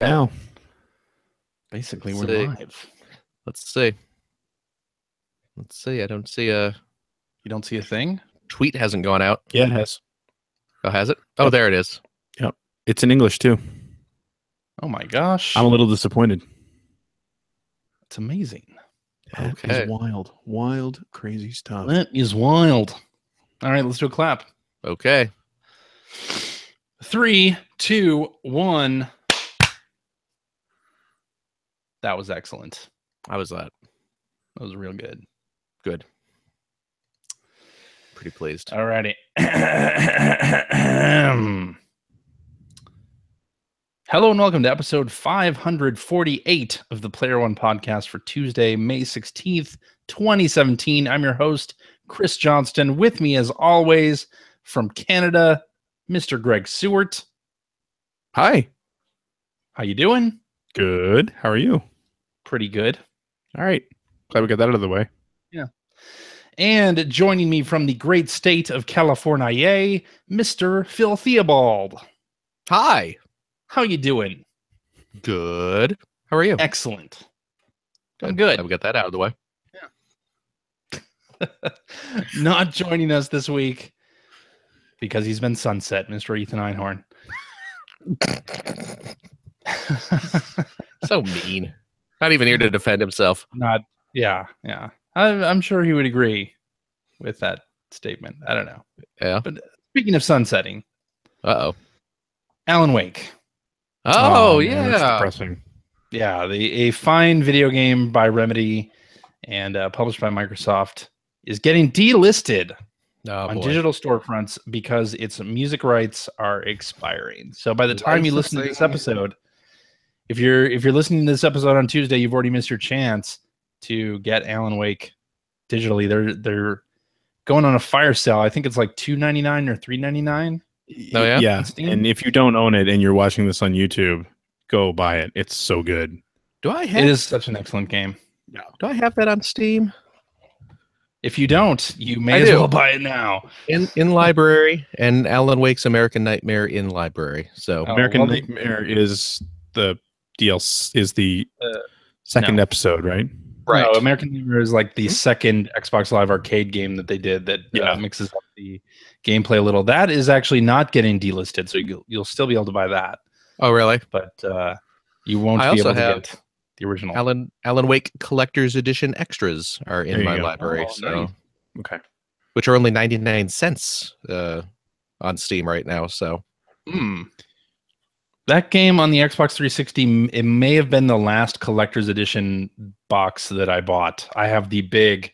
Now, Basically, Let's we're see. live. Let's see. Let's see. I don't see a You don't see a thing? tweet hasn't gone out. yeah, it has. Oh, has it? Oh, Yep. there it is. Yep. It's in English too. Oh my gosh. I'm a little disappointed. It's amazing. That Okay. is wild. Wild, crazy stuff. That is wild. All right, let's do a clap. Okay. 3, 2, 1. That was excellent. How was that? That was real good. Good. Pretty pleased. All righty. Hello and welcome to episode 548 of the Player One podcast for Tuesday, May 16th, 2017. I'm your host, Chris Johnston. With me, as always, from Canada, Mr. Greg Seward. Hi. How you doing? Good. How are you? Pretty good. All right. Glad we got that out of the way. And joining me from the great state of California, Mr. Phil Theobald. Hi. How you doing? Good. How are you? Excellent. I'm good. Glad we got that out of the way. Not joining us this week because he's been sunset, Mr. Ethan Einhorn. So mean. Not even here to defend himself. Yeah. I'm sure he would agree with that statement. I don't know. Yeah. But speaking of sunsetting, Uh-oh. Alan Wake. Oh, man, yeah. That's depressing. Yeah, a fine video game by Remedy and published by Microsoft is getting delisted on digital storefronts because its music rights are expiring. So by the time you listen to this episode, if you're listening to this episode on Tuesday, you've already missed your chance to get Alan Wake digitally. They're going on a fire sale. I think it's like $2.99 or $3.99. Oh, yeah? Yeah. And if you don't own it and you're watching this on YouTube, go buy it. It's so good. It is such an excellent game. Do I have that on Steam? If you don't, you may I as do. well buy it now. In library, and Alan Wake's American Nightmare in library. So Oh, American lovely. Nightmare is the DLC, is the second no. episode, right? Right. No, American Nightmare is like the second Xbox Live Arcade game that they did that Yeah. mixes up the gameplay a little. That is actually not getting delisted, so you'll still be able to buy that, Oh, really? but you won't I be also able to have get the original. Alan Wake Collector's Edition extras are There in you my go. library, Oh, so nice. Okay. which are only 99 cents on Steam right now. So That game on the Xbox 360, it may have been the last collector's edition box that I bought. I have the big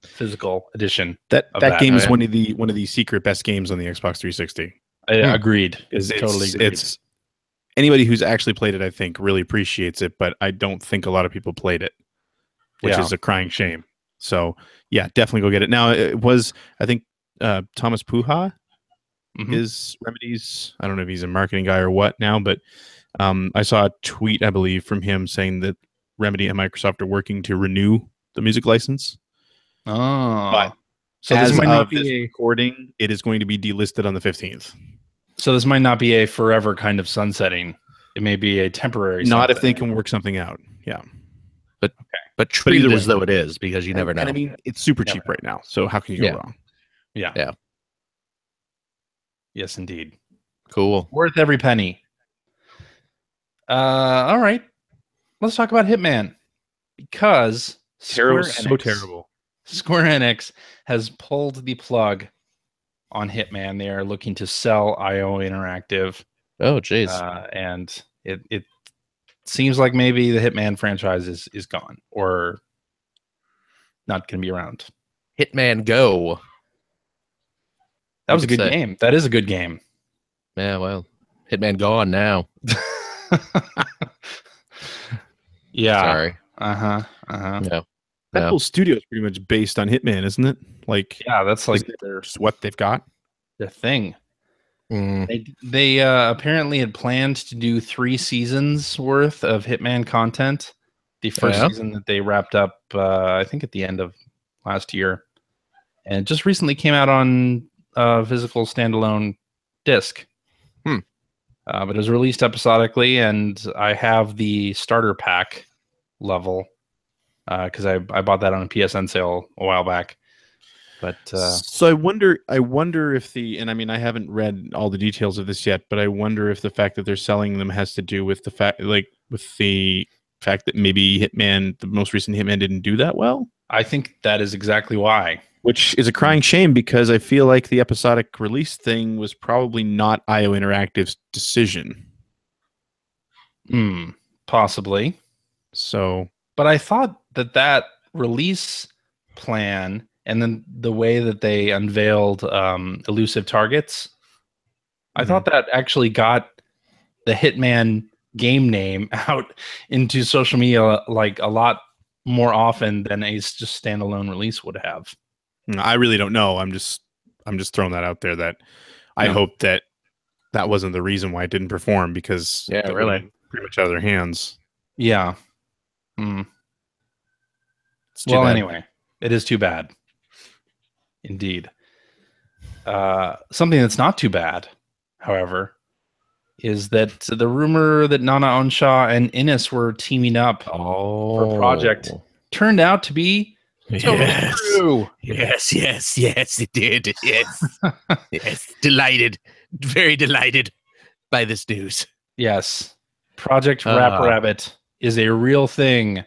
physical edition. That Of that that, game is right? one of the secret best games on the Xbox 360. I agreed. Totally agreed. It's anybody who's actually played it, I think, really appreciates it, but I don't think a lot of people played it, which Yeah. is a crying shame. So yeah, definitely go get it. Now it was, I think, Thomas Puha Mhm. is Remedy's. I don't know if he's a marketing guy or what now, but I saw a tweet, I believe, from him saying that Remedy and Microsoft are working to renew the music license. Oh, But so as this might not of this be a recording, it is going to be delisted on the 15th. this might not be a forever kind of sunsetting. It may be a temporary. Not if they sunsetting. can work something out. Yeah. but treat either it way. as though it is, because you never know. And I mean, it's super Never cheap right now. So how can you go Yeah. wrong? Yeah. Yeah. Yes, indeed. Cool. Worth every penny. All right. Let's talk about Hitman. Because Terrible. Square So Enix- terrible. Square Enix has pulled the plug on Hitman. They are looking to sell IO Interactive. Oh, jeez. And it seems like maybe the Hitman franchise is gone or not going to be around. Hitman Go. That was a could good say. game. That is a good game. Yeah, well, Hitman gone now. Yeah. Sorry. Uh-huh. No. That No. whole studio is pretty much based on Hitman, isn't it? Like, Yeah, that's like there's what they've got. the thing. Mm. They apparently had planned to do 3 seasons worth of Hitman content. The first Yeah. season that they wrapped up, I think at the end of last year, and it just recently came out on physical standalone disc. but it was released episodically, and I have the starter pack level because I bought that on a PSN sale a while back. But so I wonder if and I mean, I haven't read all the details of this yet, but I wonder if the fact that they're selling them has to do with the fact that maybe Hitman, the most recent Hitman, didn't do that well. I think that is exactly why. Which is a crying shame, because I feel like the episodic release thing was probably not IO Interactive's decision. Possibly. So, but I thought that release plan and then the way that they unveiled elusive targets, I thought that actually got the Hitman game name out into social media like a lot more often than a just standalone release would have. I really don't know. I'm just throwing that out there that I hope that wasn't the reason why it didn't perform, because really pretty much out of their hands. Yeah. Well, anyway, it is too bad. Indeed. Something that's not too bad, however, is that the rumor that Nana Onshaw and Innes were teaming up for a project turned out to be totally true. Yes, it did. Yes. Yes. Delighted. Very delighted by this news. Yes. Project Rap Rabbit is a real thing.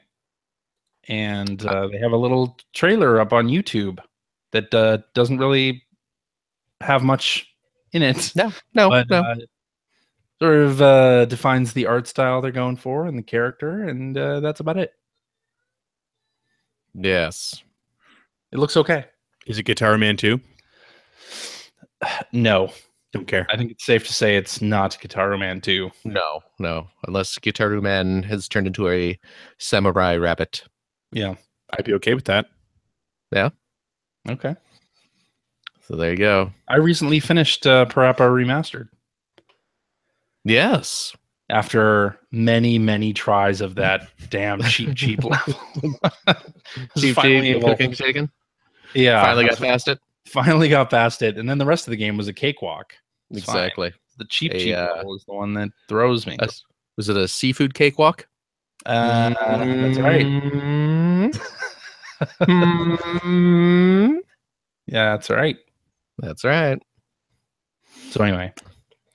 And they have a little trailer up on YouTube that doesn't really have much in it. No. Sort of defines the art style they're going for and the character, and that's about it. Yes. It looks okay. Is it Guitar Man 2? No. Don't care. I think it's safe to say it's not Guitar Man 2. No. Unless Guitar Man has turned into a samurai rabbit. Yeah. I'd be okay with that. Yeah. Okay. So there you go. I recently finished Parappa Remastered. Yes. After many, many tries of that damn cheap level. Cheap cooking chicken? Yeah. Finally got past it? Finally got past it. And then the rest of the game was a cakewalk. Exactly. Fine. The cheap level is the one that throws me. Was it a seafood cakewalk? That's right. Yeah, that's right. That's right. So anyway,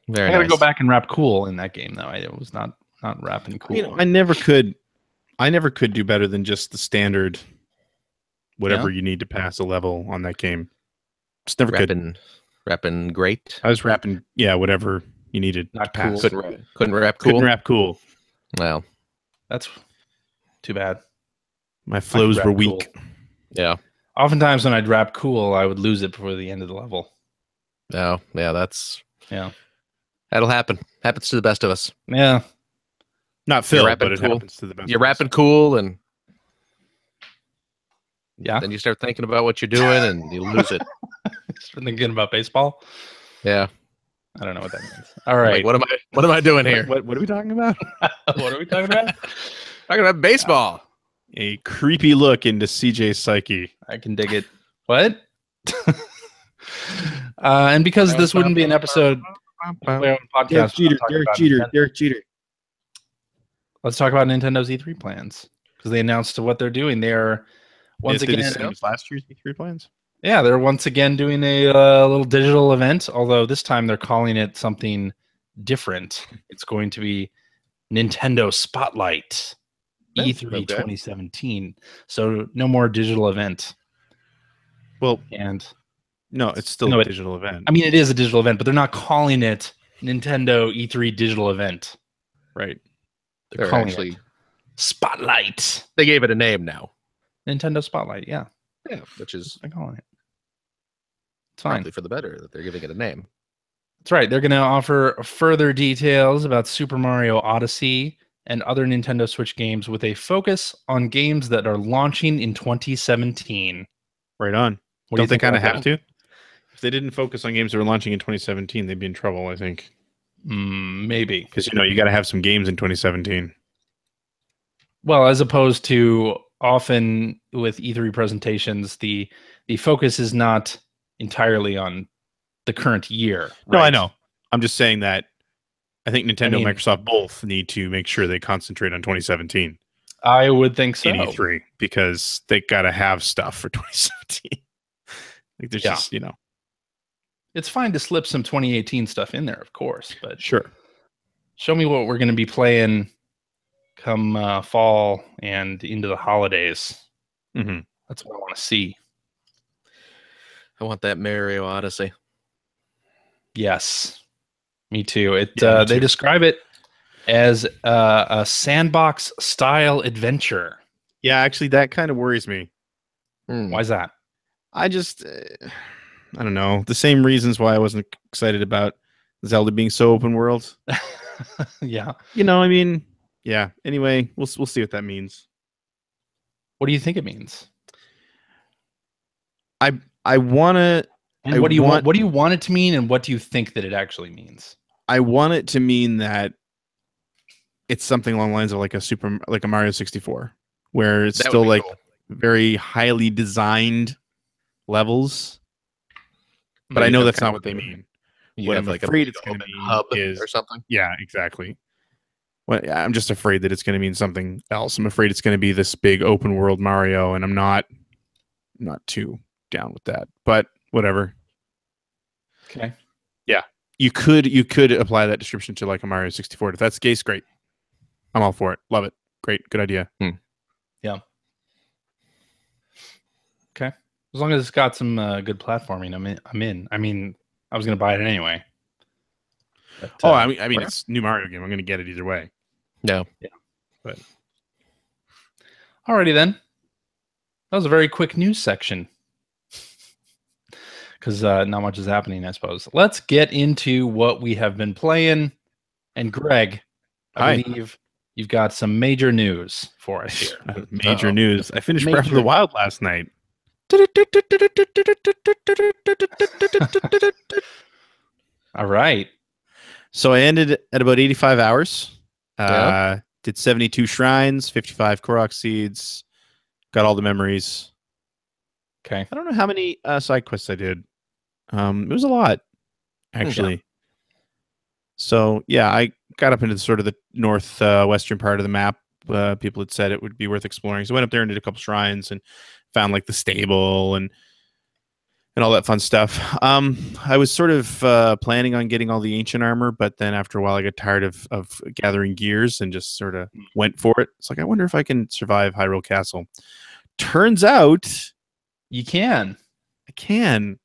I gotta go back and rap cool in that game, though. It was not rapping cool. I never could do better than just the standard whatever you need to pass a level on that game. Just never could. Rapping great. I was rapping, whatever you needed not to cool. pass. Couldn't rap cool. Couldn't rap cool. Well, that's too bad. My flows were weak. Cool. Yeah. Oftentimes when I'd rap cool, I would lose it before the end of the level. Oh, yeah, that'll happen. Happens to the best of us. Yeah. Not Phil, but it happens to the best. You're rapping cool, and yeah, then you start thinking about what you're doing, and you lose it. Start thinking about baseball. Yeah, I don't know what that means. All right, like, what am I doing here? What are we talking about? What are we talking about? Talking about baseball. A creepy look into CJ's psyche. I can dig it. What? And because this wouldn't be an episode podcast, Derek Jeter. Let's talk about Nintendo's E3 plans, because they announced what they're doing. They're once again last year's E3 plans. Yeah, they're once again doing a little digital event, although this time they're calling it something different. It's going to be Nintendo Spotlight E3 2017. So no more digital event. Well, and no, it's still a digital event. I mean, it is a digital event, but they're not calling it Nintendo E3 digital event. Right. They're calling it Spotlight. They gave it a name now. Nintendo Spotlight, yeah. Yeah, which is they're calling it. It's fine. Probably for the better that they're giving it a name. That's right. They're going to offer further details about Super Mario Odyssey and other Nintendo Switch games with a focus on games that are launching in 2017. Right on. Don't they kind of have to? If they didn't focus on games that were launching in 2017, they'd be in trouble, I think. Maybe. Because, you got to have some games in 2017. Well, as opposed to often with E3 presentations, the focus is not entirely on the current year. Right? No, I know. I'm just saying that I think Nintendo and Microsoft both need to make sure they concentrate on 2017. I would think so. E3, because they got to have stuff for 2017. Like there's just, It's fine to slip some 2018 stuff in there, of course, but sure. Show me what we're going to be playing come fall and into the holidays. Mm-hmm. That's what I want to see. I want that Mario Odyssey. Yes, me too. Me too. They describe it as a sandbox style adventure. Yeah, actually, that kind of worries me. Why is that? I just, I don't know. The same reasons why I wasn't excited about Zelda being so open world. Yeah. I mean, yeah. Anyway, we'll see what that means. What do you think it means? I want to. And what do you want it to mean, and what do you think that it actually means? I want it to mean that it's something along the lines of like a Mario 64, where it's still like very highly designed levels. But I know that's not what they mean. What I'm afraid it's going to mean hub is or something. Yeah, exactly. Well, I'm just afraid that it's going to mean something else. I'm afraid it's going to be this big open world Mario, and I'm not too down with that. But whatever. Okay. Yeah, you could apply that description to like a Mario 64. If that's the case, great. I'm all for it. Love it. Great. Good idea. Yeah. Okay. As long as it's got some good platforming, I'm in. I mean, I was going to buy it anyway. But, I mean, it's a new Mario game. I'm going to get it either way. No. Yeah. But alrighty then. That was a very quick news section. Because not much is happening, I suppose. Let's get into what we have been playing. And Greg, I believe you've got some major news for us here. Major news. I finished Breath of the Wild last night. All right. So I ended at about 85 hours. Did 72 shrines, 55 Korok seeds, got all the memories. Okay. I don't know how many side quests I did. It was a lot, actually. Okay. So yeah, I got up into sort of the northwestern part of the map. People had said it would be worth exploring, so I went up there and did a couple shrines and found like the stable and all that fun stuff. I was sort of planning on getting all the ancient armor, but then after a while I got tired of gathering gears and just sort of went for it. It's like, I wonder if I can survive Hyrule Castle. Turns out you can. I can.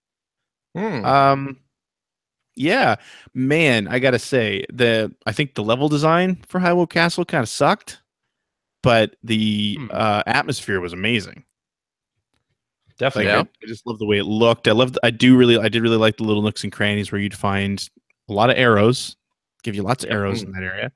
Yeah, man, I gotta say, I think the level design for Hyrule Castle kind of sucked, but the atmosphere was amazing. Definitely. Like, I just love the way it looked. I did really like the little nooks and crannies where you'd find a lot of arrows, give you lots of arrows in that area.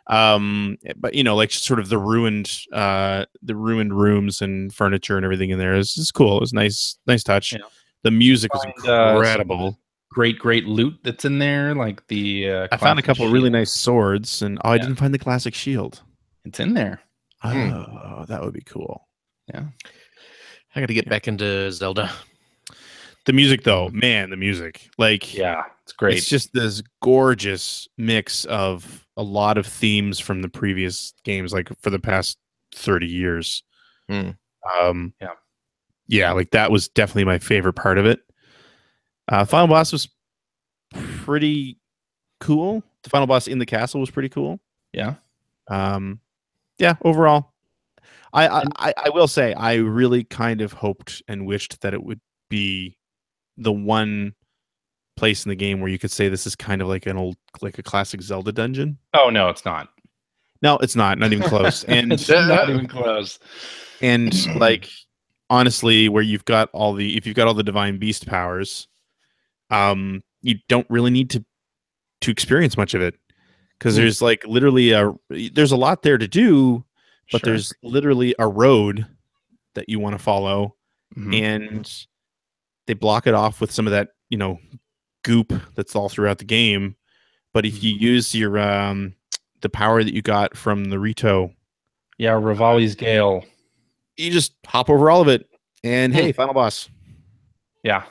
But like sort of the ruined rooms and furniture and everything in there is cool. It was nice touch. Yeah. The music was incredible. Great loot that's in there, like the. I found a couple of really nice swords, and I didn't find the classic shield. It's in there. Oh, that would be cool. Yeah. I got to get back into Zelda. The music, though, man, the music. Like, yeah, it's great. It's just this gorgeous mix of a lot of themes from the previous games, like for the past 30 years. Yeah, like that was definitely my favorite part of it. Final boss was pretty cool. The final boss in the castle was pretty cool. Yeah. Yeah, overall. I will say I really kind of hoped and wished that it would be the one place in the game where you could say this is kind of like a classic Zelda dungeon. Oh no, it's not. No, it's not even close. And it's not even close. And like honestly, where if you've got all the divine beast powers, you don't really need to experience much of it, because there's like literally there's a lot there to do. But there's literally a road that you want to follow, and they block it off with some of that, goop that's all throughout the game. But if you use your the power that you got from the Rito, Rivali's Gale, you just hop over all of it, and hey, final boss. Yeah.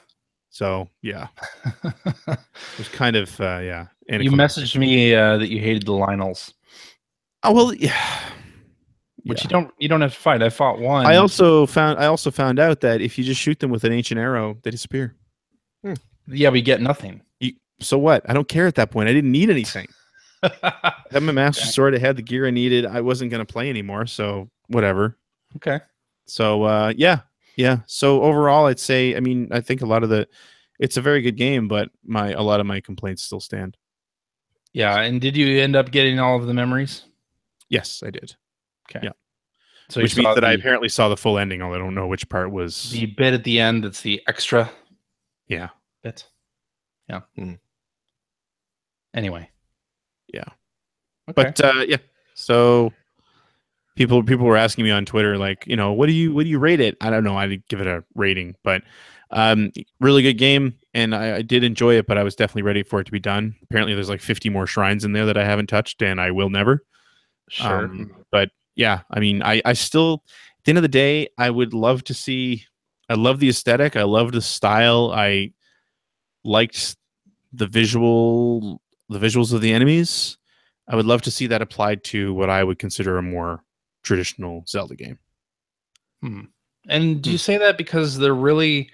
So yeah, it was kind of And you messaged me that you hated the Lionels. Oh well, yeah. Which you don't have to fight. I fought one. I also found out that if you just shoot them with an ancient arrow, they disappear. Yeah, we get nothing. So what? I don't care at that point. I didn't need anything. I had my master sword. I had the gear I needed. I wasn't going to play anymore, so whatever. Okay. So yeah. So overall, I'd say, I mean, I think it's a very good game, but a lot of my complaints still stand. Yeah, and did you end up getting all of the memories? Yes, I did. Okay. Yeah. So which means that I apparently saw the full ending, although I don't know which part was the bit at the end. That's the extra. Yeah. Bit. Yeah. Anyway. Yeah. Okay. But yeah. So people were asking me on Twitter, like, what do you rate it? I don't know. I didn't give it a rating, but really good game, and I did enjoy it, but I was definitely ready for it to be done. Apparently there's like 50 more shrines in there that I haven't touched, and I will never. Sure. But yeah, I mean, I still, at the end of the day, I would love to see. I love the aesthetic. I love the style. I liked the visuals of the enemies. I would love to see that applied to what I would consider a more traditional Zelda game. And do you say that because the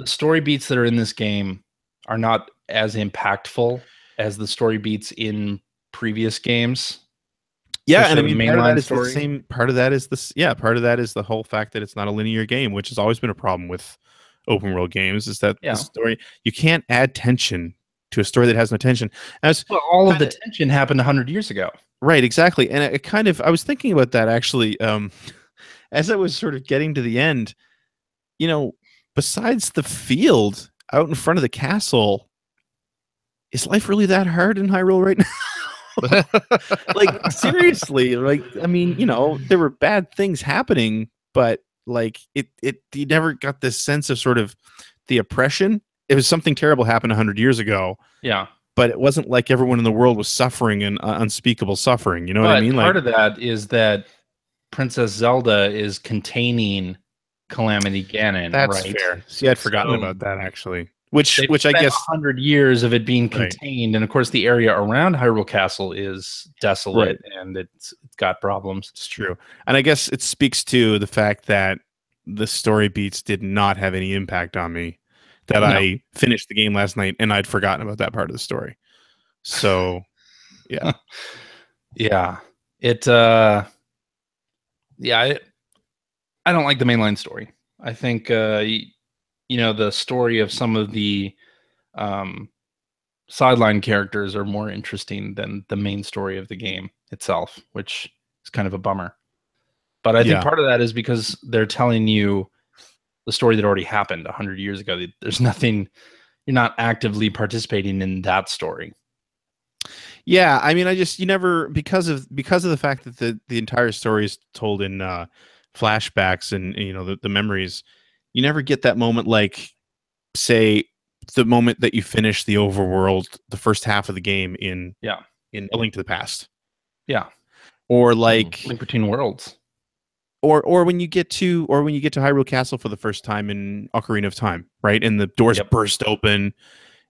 story beats that are in this game are not as impactful as the story beats in previous games? Yeah, and I mean, part of that is the same. Part of that is this. Yeah, part of that is the whole fact that it's not a linear game, which has always been a problem with open world games. Is that the story? You can't add tension to a story that has no tension. Well, all of the tension happened 100 years ago. Right, exactly. And I was thinking about that actually, as I was sort of getting to the end. Besides the field out in front of the castle, is life really that hard in Hyrule right now? Like, seriously, like, I mean, there were bad things happening, but like you never got this sense of sort of the oppression. It was something terrible happened 100 years ago. Yeah. But it wasn't like everyone in the world was suffering and unspeakable suffering. You know what I mean? Part of that is that Princess Zelda is containing Calamity Ganon. That's right? Fair. See, I'd forgotten about that actually. Which I guess 100 years of it being contained, and of course the area around Hyrule Castle is desolate and it's got problems. It's true, and I guess it speaks to the fact that the story beats did not have any impact on me. That I finished the game last night and I'd forgotten about that part of the story. So, yeah, yeah, I don't like the mainline story. I think the story of some of the sideline characters are more interesting than the main story of the game itself, which is kind of a bummer. But I think part of that is because they're telling you the story that already happened 100 years ago. There's nothing, you're not actively participating in that story. Yeah, I mean, you never, because of the fact that the entire story is told in flashbacks and the memories, you never get that moment, like, say, the moment that you finish the overworld, the first half of the game in A Link to the Past. Yeah. Or like Link Between Worlds. Or when you get to Hyrule Castle for the first time in Ocarina of Time, right? And the doors burst open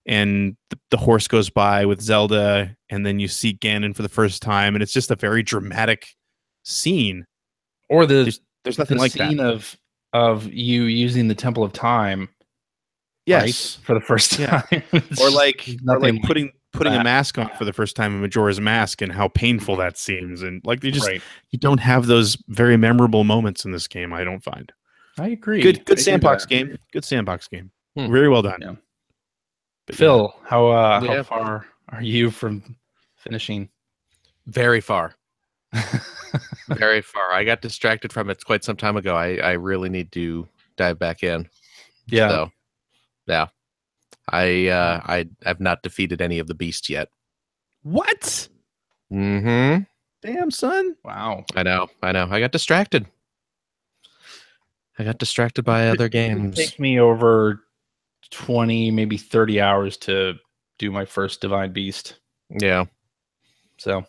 and the horse goes by with Zelda, and then you see Ganon for the first time, and it's just a very dramatic scene. Or there's nothing like scene that. of you using the Temple of Time. Yes, right? For the first time. or like putting a mask on for the first time in Majora's Mask, and how painful that seems. And like you don't have those very memorable moments in this game, I don't find. I agree. Good sandbox game. Good sandbox game. Very well done. Yeah. Phil, how far are you from finishing? Very far. Very far. I got distracted from it quite some time ago. I really need to dive back in. Yeah. So, yeah. I've not defeated any of the beasts yet. What? Mm-hmm. Damn, son. Wow. I know. I got distracted. By other games. It takes me over 20, maybe 30 hours to do my first Divine Beast. Yeah. So.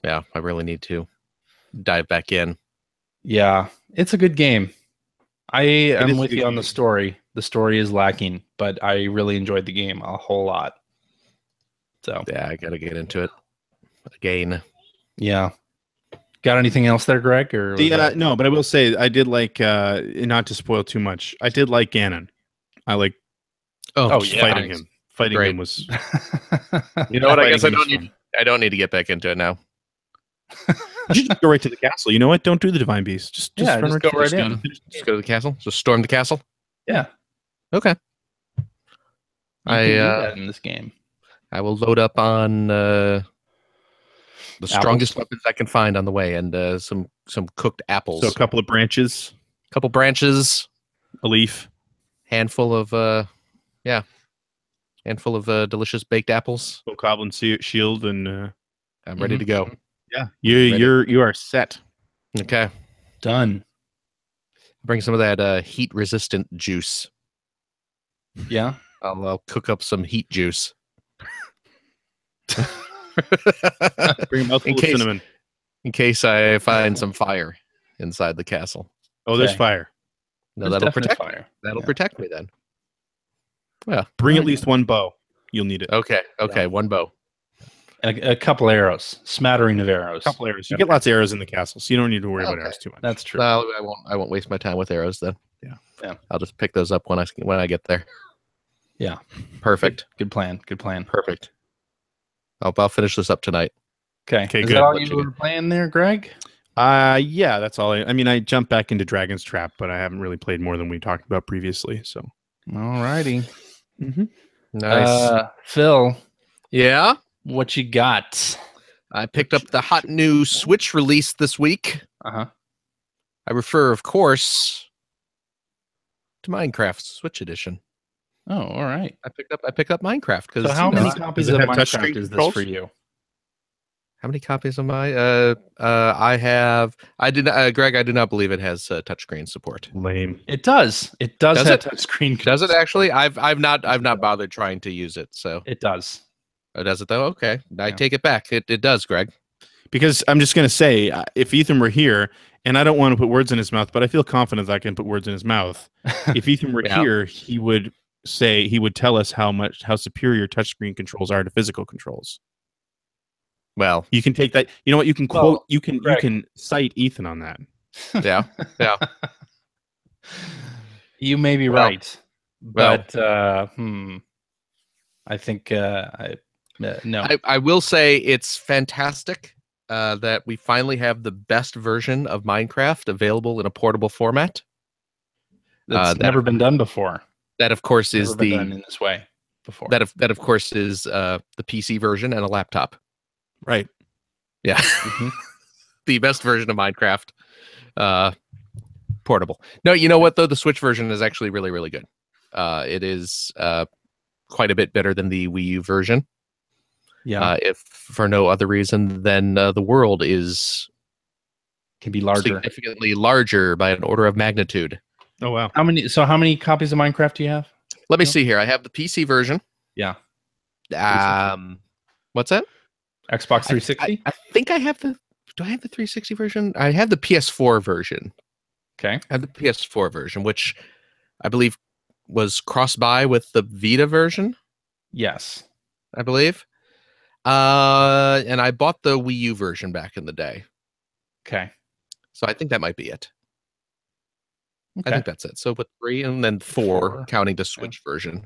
Yeah, I really need to dive back in. Yeah, it's a good game. I am with you on the story. The story is lacking, but I really enjoyed the game a whole lot. So yeah, I gotta get into it again. Yeah. Got anything else there, Greg? Or no, but I will say I did like not to spoil too much. I did like Ganon. I like fighting him. Fighting him was You know what? I guess I don't need to get back into it now. You should just go right to the castle. You know what? Don't do the divine beast. Just go right in. Just go to the castle. Just storm the castle. Yeah. Okay. You can do that in this game. I will load up on the strongest weapons I can find on the way, and some cooked apples. So a couple of branches, a leaf, handful of delicious baked apples. Goblin shield, and I'm ready to go. Yeah, you are set. Okay, done. Bring some of that heat resistant juice. Yeah, I'll cook up some heat juice. Bring a mouthful of cinnamon in case I find some fire inside the castle. Oh, there's fire. No, that'll protect fire. That'll protect me then. Yeah. Bring at least one bow. You'll need it. Okay. One bow. And a couple arrows. Smattering of arrows. A couple arrows. You get lots of arrows in the castle, so you don't need to worry about arrows too much. That's true. Well, I won't waste my time with arrows then. Yeah. I'll just pick those up when I get there. Yeah. Perfect. Good plan. Perfect. I'll finish this up tonight. Okay. Is that all you were playing there, Greg? Yeah, that's all. I mean, I jumped back into Dragon's Trap, but I haven't really played more than we talked about previously. So, all righty. Nice. Phil. Yeah. What you got? I picked up the hot new Switch release this week. I refer, of course, to Minecraft Switch Edition. Oh, all right. I picked up Minecraft because. So how many copies of Minecraft is this for you? How many copies am I? I did not, Greg. I do not believe it has touchscreen support. Lame. It does. It does have touchscreen. Does it actually? I've not bothered trying to use it. So it does. Oh, does it though? Okay, I take it back. It does, Greg. Because I'm just going to say, if Ethan were here, and I don't want to put words in his mouth, but I feel confident that I can put words in his mouth. If Ethan were here, he would tell us how superior touchscreen controls are to physical controls. Well, you can take that. You know what? You can quote. You can cite Ethan on that. Yeah. You may be right, but I think no. I will say it's fantastic that we finally have the best version of Minecraft available in a portable format. That's never been done before. That, of course, is done in this way before. That, of course, is the PC version and a laptop. Right. Yeah. The best version of Minecraft portable. No, you know what, though? The Switch version is actually really, really good. It is quite a bit better than the Wii U version. Yeah. If for no other reason than the world can be larger, significantly larger by an order of magnitude. Oh wow! How many copies of Minecraft do you have? Let me see here. I have the PC version. Yeah. What's that? Xbox 360. I think I have the. Do I have the 360 version? I have the PS4 version. Okay. I have the PS4 version, which I believe was cross-buy with the Vita version. Yes, I believe. And I bought the Wii U version back in the day. Okay. So I think that might be it. Okay. I think that's it. So with 3 and then 4 counting the Switch version.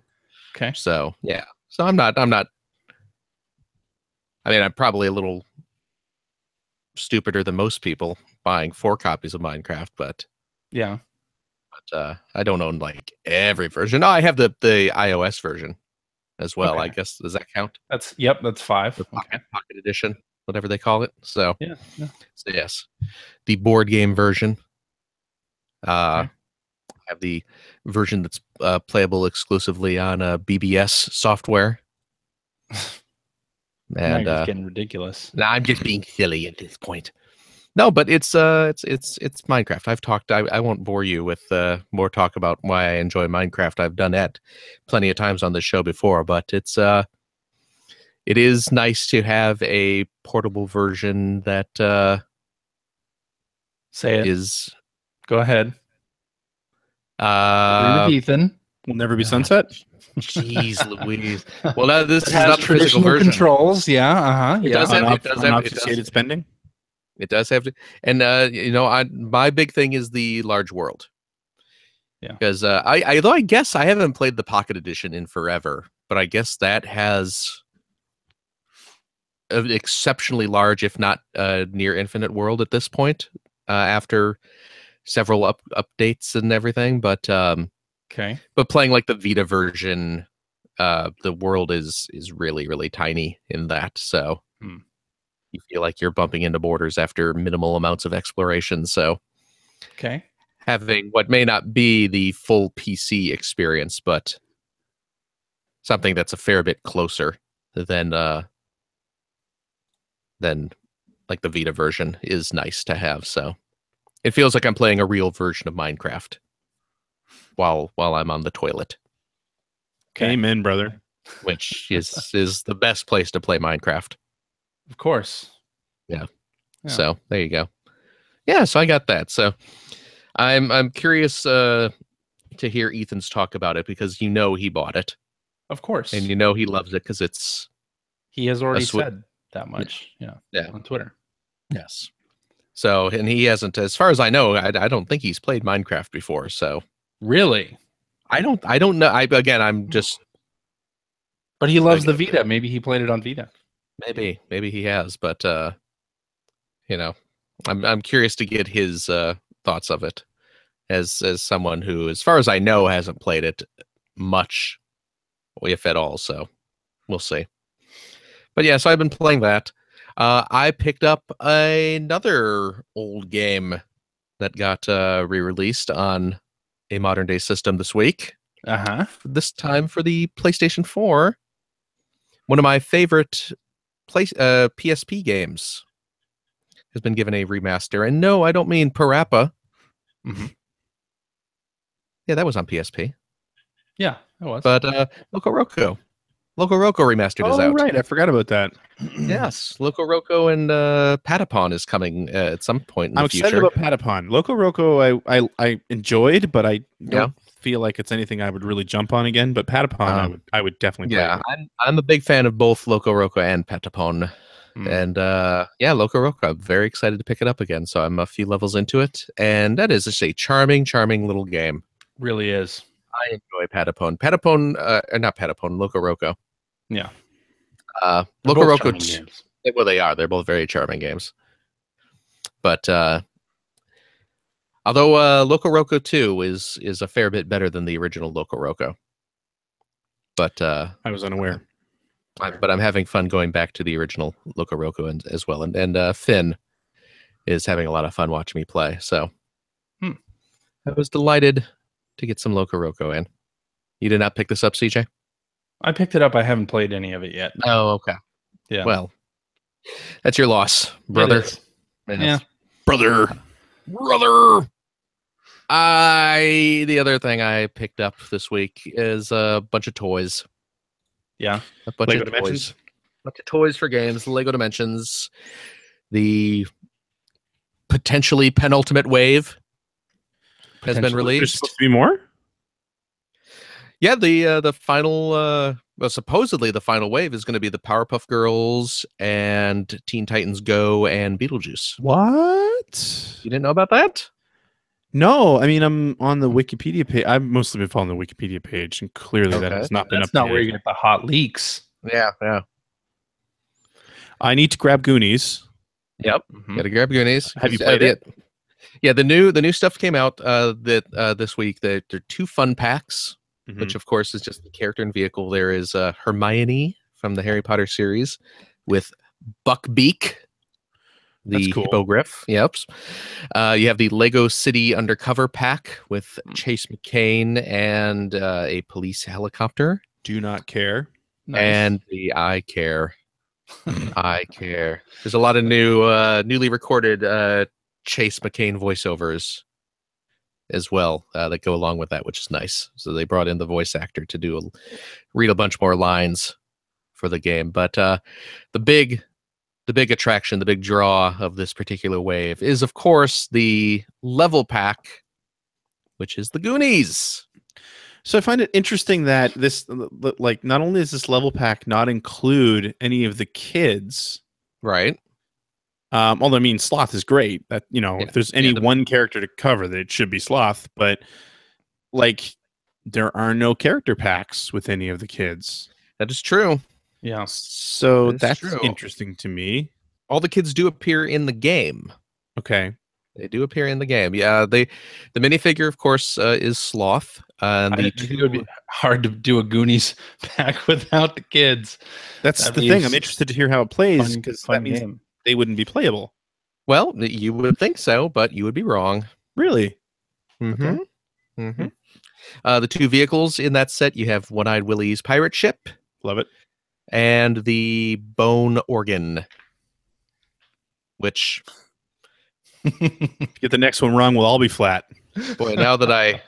Okay. So yeah. So I'm not. I mean, I'm probably a little stupider than most people buying 4 copies of Minecraft, but yeah. But I don't own like every version. No, I have the iOS version as well. Okay. I guess does that count? That's 5. The pocket edition, whatever they call it. So yeah. So yes, the board game version. I have the version that's playable exclusively on BBS software. And now you're getting ridiculous. Now I'm just being silly at this point. No, but it's Minecraft. I've talked. I won't bore you with more talk about why I enjoy Minecraft. I've done that plenty of times on the show before. But it is nice to have a portable version that say it is. Go ahead. Agree with Ethan. Will never be sunset. Jeez Louise. Well, this is has not the physical version. controls. Yeah. It does have unobfuscated spending. It does have to. And my big thing is the large world. Yeah. Because although I guess I haven't played the Pocket Edition in forever, but I guess that has an exceptionally large, if not near infinite world at this point, after several updates and everything. But okay. But playing like the Vita version, the world is really, really tiny in that. So you feel like you're bumping into borders after minimal amounts of exploration. So okay. Having what may not be the full PC experience, but something that's a fair bit closer than like the Vita version is nice to have. So it feels like I'm playing a real version of Minecraft while I'm on the toilet. Okay. Amen, brother. Which is the best place to play Minecraft. Of course. Yeah. So there you go. Yeah, so I got that. So I'm curious to hear Ethan's talk about it, because he bought it. Of course. And he loves it because it's... He has already said that much. Yeah. On Twitter. Yes. So, and he hasn't, as far as I know, I don't think he's played Minecraft before. So really, I don't know. I'm just... But he loves the Vita. Maybe he played it on Vita. Maybe he has, but I'm curious to get his thoughts of it as someone who, as far as I know, hasn't played it much, if at all. So we'll see. But yeah, so I've been playing that. I picked up another old game that got re-released on a modern day system this week. This time for the PlayStation 4. One of my favorite PSP games has been given a remaster. And no, I don't mean Parappa. Yeah, that was on PSP. Yeah, it was. But LocoRoco Remastered is out. Oh, right. I forgot about that. Yes. LocoRoco and Patapon is coming at some point in the future. I'm excited about Patapon. LocoRoco I enjoyed, but I don't feel like it's anything I would really jump on again. But Patapon I would definitely play. Yeah, I'm a big fan of both LocoRoco and Patapon. And LocoRoco, I'm very excited to pick it up again. So I'm a few levels into it. And that is just a charming little game. Really is. I enjoy Patapon. Not Patapon, LocoRoco. Yeah. LocoRoco, well, they are. They're both very charming games. But although LocoRoco 2 is a fair bit better than the original LocoRoco. But I was unaware. But I'm having fun going back to the original LocoRoco as well. And Finn is having a lot of fun watching me play. So I was delighted to get some LocoRoco in. You did not pick this up, CJ? I picked it up. I haven't played any of it yet. Oh, okay. Yeah. Well, that's your loss, brother. Yeah. Brother. The other thing I picked up this week is a bunch of toys. Yeah. A bunch of toys. A bunch of toys for games. Lego Dimensions. The potentially penultimate wave has been released. There's supposed to be more? Yeah, the final, well, supposedly the final wave is going to be the Powerpuff Girls and Teen Titans Go and Beetlejuice. What? You didn't know about that? No, I mean, I'm on the Wikipedia page. I've mostly been following the Wikipedia page, and clearly that has not been updated. That's not where you get the hot leaks. Yeah. I need to grab Goonies. Yep, gotta grab Goonies. Have you played it? Yeah, the new stuff came out this week. There are 2 fun packs. Which, of course, is just the character and vehicle. There is Hermione from the Harry Potter series with Buckbeak, the hippogriff. Yep. You have the Lego City Undercover pack with Chase McCain and a police helicopter. Do not care. Nice. And the I Care. I Care. There's a lot of newly recorded Chase McCain voiceovers as well that go along with that, which is nice. So they brought in the voice actor to read a bunch more lines for the game. But the big attraction, the big draw of this particular wave is, of course, the level pack, which is the Goonies. So I find it interesting that this, like, not only does this level pack not include any of the kids, Right. Although I mean, Sloth is great. That if there's any the one character to cover, that it should be Sloth. But like, there are no character packs with any of the kids. That is true. Yeah. So that's true. interesting to me. All the kids do appear in the game. Okay. They do appear in the game. Yeah, the minifigure, of course, is Sloth. I think it would be hard to do a Goonies pack without the kids. That's the thing. I'm interested to hear how it plays, because that means they wouldn't be playable. Well, you would think so, but you would be wrong. Really? Mm-hmm. Okay. The two vehicles in that set, you have One-Eyed Willie's pirate ship. Love it. And the bone organ, which... Get the next one wrong, we'll all be flat. Boy, now that I...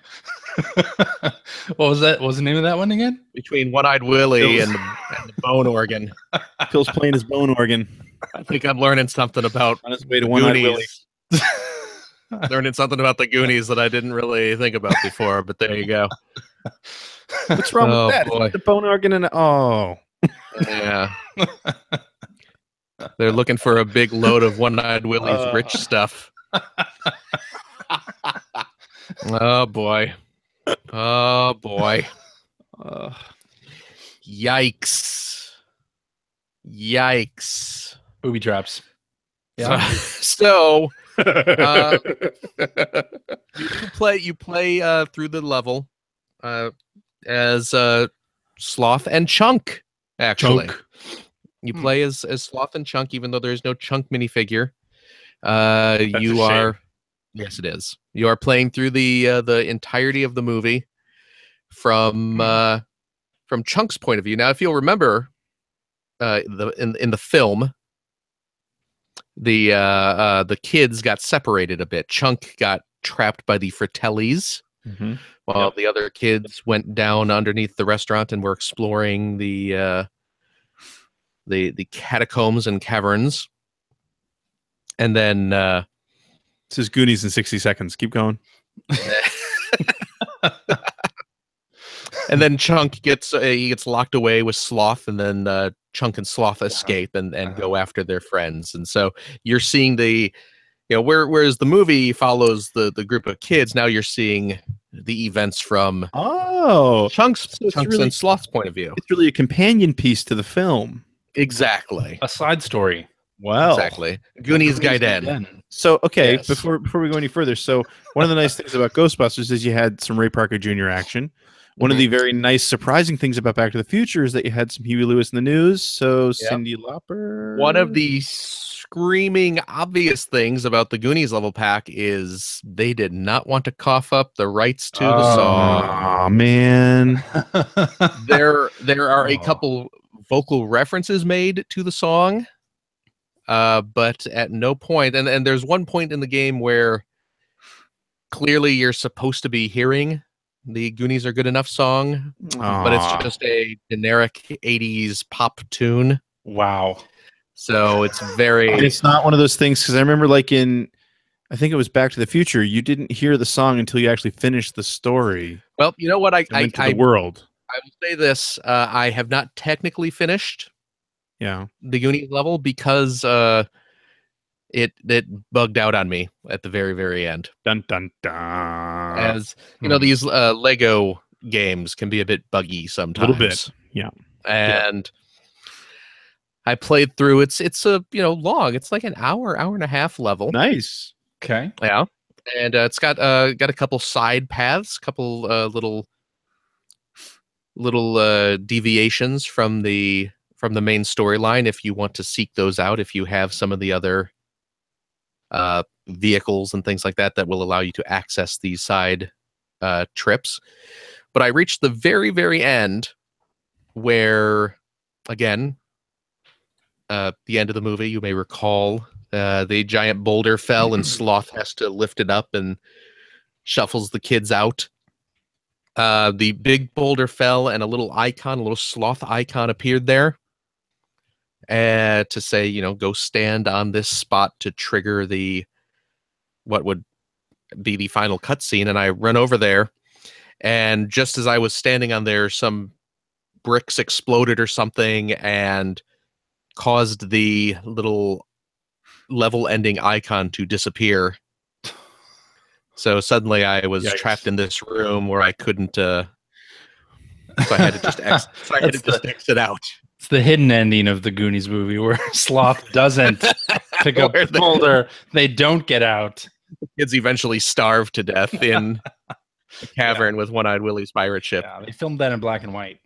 What was that? What was the name of that one again? Between One-Eyed Willie and the bone organ. Phil's playing his bone organ. I think I'm learning something about on his way to One-Eyed Willie. Learning something about the Goonies that I didn't really think about before, but there you go. What's wrong with that? Boy. The bone organ and yeah. They're looking for a big load of One-Eyed Willie's rich stuff. Oh boy. Oh boy. Yikes. Yikes. Booby traps. Yeah. So you play through the level as Sloth and Chunk, actually. Chunk. You play as Sloth and Chunk, even though there's no Chunk minifigure. You are... Yes, it is. You are playing through the entirety of the movie from Chunk's point of view. Now, if you'll remember, in the film, the kids got separated a bit. Chunk got trapped by the Fratellis, while the other kids went down underneath the restaurant and were exploring the catacombs and caverns. And then this is Goonies in 60 seconds. Keep going. And then Chunk gets locked away with Sloth, and then Chunk and Sloth escape and go after their friends. And so you're seeing whereas the movie follows the group of kids, now you're seeing the events from Chunk's and Sloth's point of view. It's really a companion piece to the film. Exactly. A side story. Wow. Exactly. Goonies Gaiden. So, okay, yes. Before we go any further, so one of the nice things about Ghostbusters is you had some Ray Parker Jr. action. One of the very nice, surprising things about Back to the Future is that you had some Huey Lewis in the news. So, Cyndi Lauper. One of the screaming obvious things about the Goonies level pack is they did not want to cough up the rights to the song. Oh, man. There are a couple vocal references made to the song. But at no point, and there's one point in the game where clearly you're supposed to be hearing the Goonies Are Good Enough song, but it's just a generic 80s pop tune. Wow. So it's very... It's not one of those things, because I remember I think it was Back to the Future, you didn't hear the song until you actually finished the story. Well, you know what? The world. I will say this, I have not technically finished the Goonies level because it bugged out on me at the very, very end. Dun dun dun. As you know, these Lego games can be a bit buggy sometimes. A little bit, yeah. And I played through. It's a long. It's like an hour and a half level. Nice. Okay. Yeah, and it's got a couple side paths, couple little deviations from the main storyline if you want to seek those out, if you have some of the other vehicles and things like that will allow you to access these side trips. But I reached the very, very end where, again, the end of the movie, you may recall, the giant boulder fell and Sloth has to lift it up and shuffles the kids out. The big boulder fell and a little Sloth icon appeared there. To say, go stand on this spot to trigger what would be the final cutscene. And I run over there, And just as I was standing on there, some bricks exploded or something and caused the little level-ending icon to disappear. So suddenly I was trapped in this room where I couldn't. So I had to just exit out. It's the hidden ending of the Goonies movie where Sloth doesn't pick up the boulder. They don't get out. Kids eventually starve to death in a cavern with One-Eyed Willie's pirate ship. Yeah, they filmed that in black and white.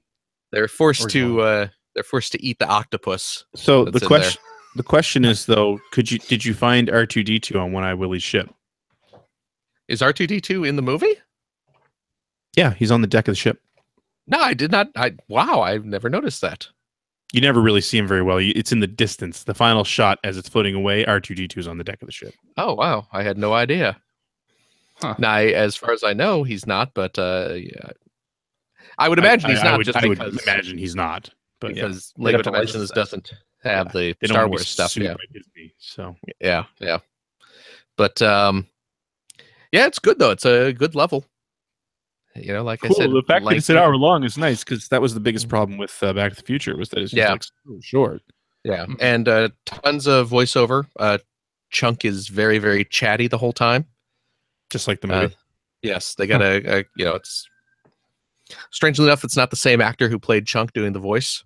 They're forced to eat the octopus. So the question is though, did you find R2-D2 on One-Eyed Willie's ship? Is R2-D2 in the movie? Yeah, he's on the deck of the ship. No, I did not. Wow, I've never noticed that. You never really see him very well. It's in the distance. The final shot as it's floating away, R2-D2 is on the deck of the ship. Oh, wow. I had no idea. Huh. Now, as far as I know, he's not, but yeah. I would imagine he's not. I would imagine he's not. But because LEGO Dimensions doesn't have the Star Wars stuff. Yeah. Disney, so yeah. But yeah, it's good though. It's a good level. You know, like I said, the fact that it's an hour long is nice because that was the biggest problem with Back to the Future was that it's just like so short. Yeah, and tons of voiceover. Chunk is very, very chatty the whole time, just like the movie. Yes, they got it's strangely enough, it's not the same actor who played Chunk doing the voice.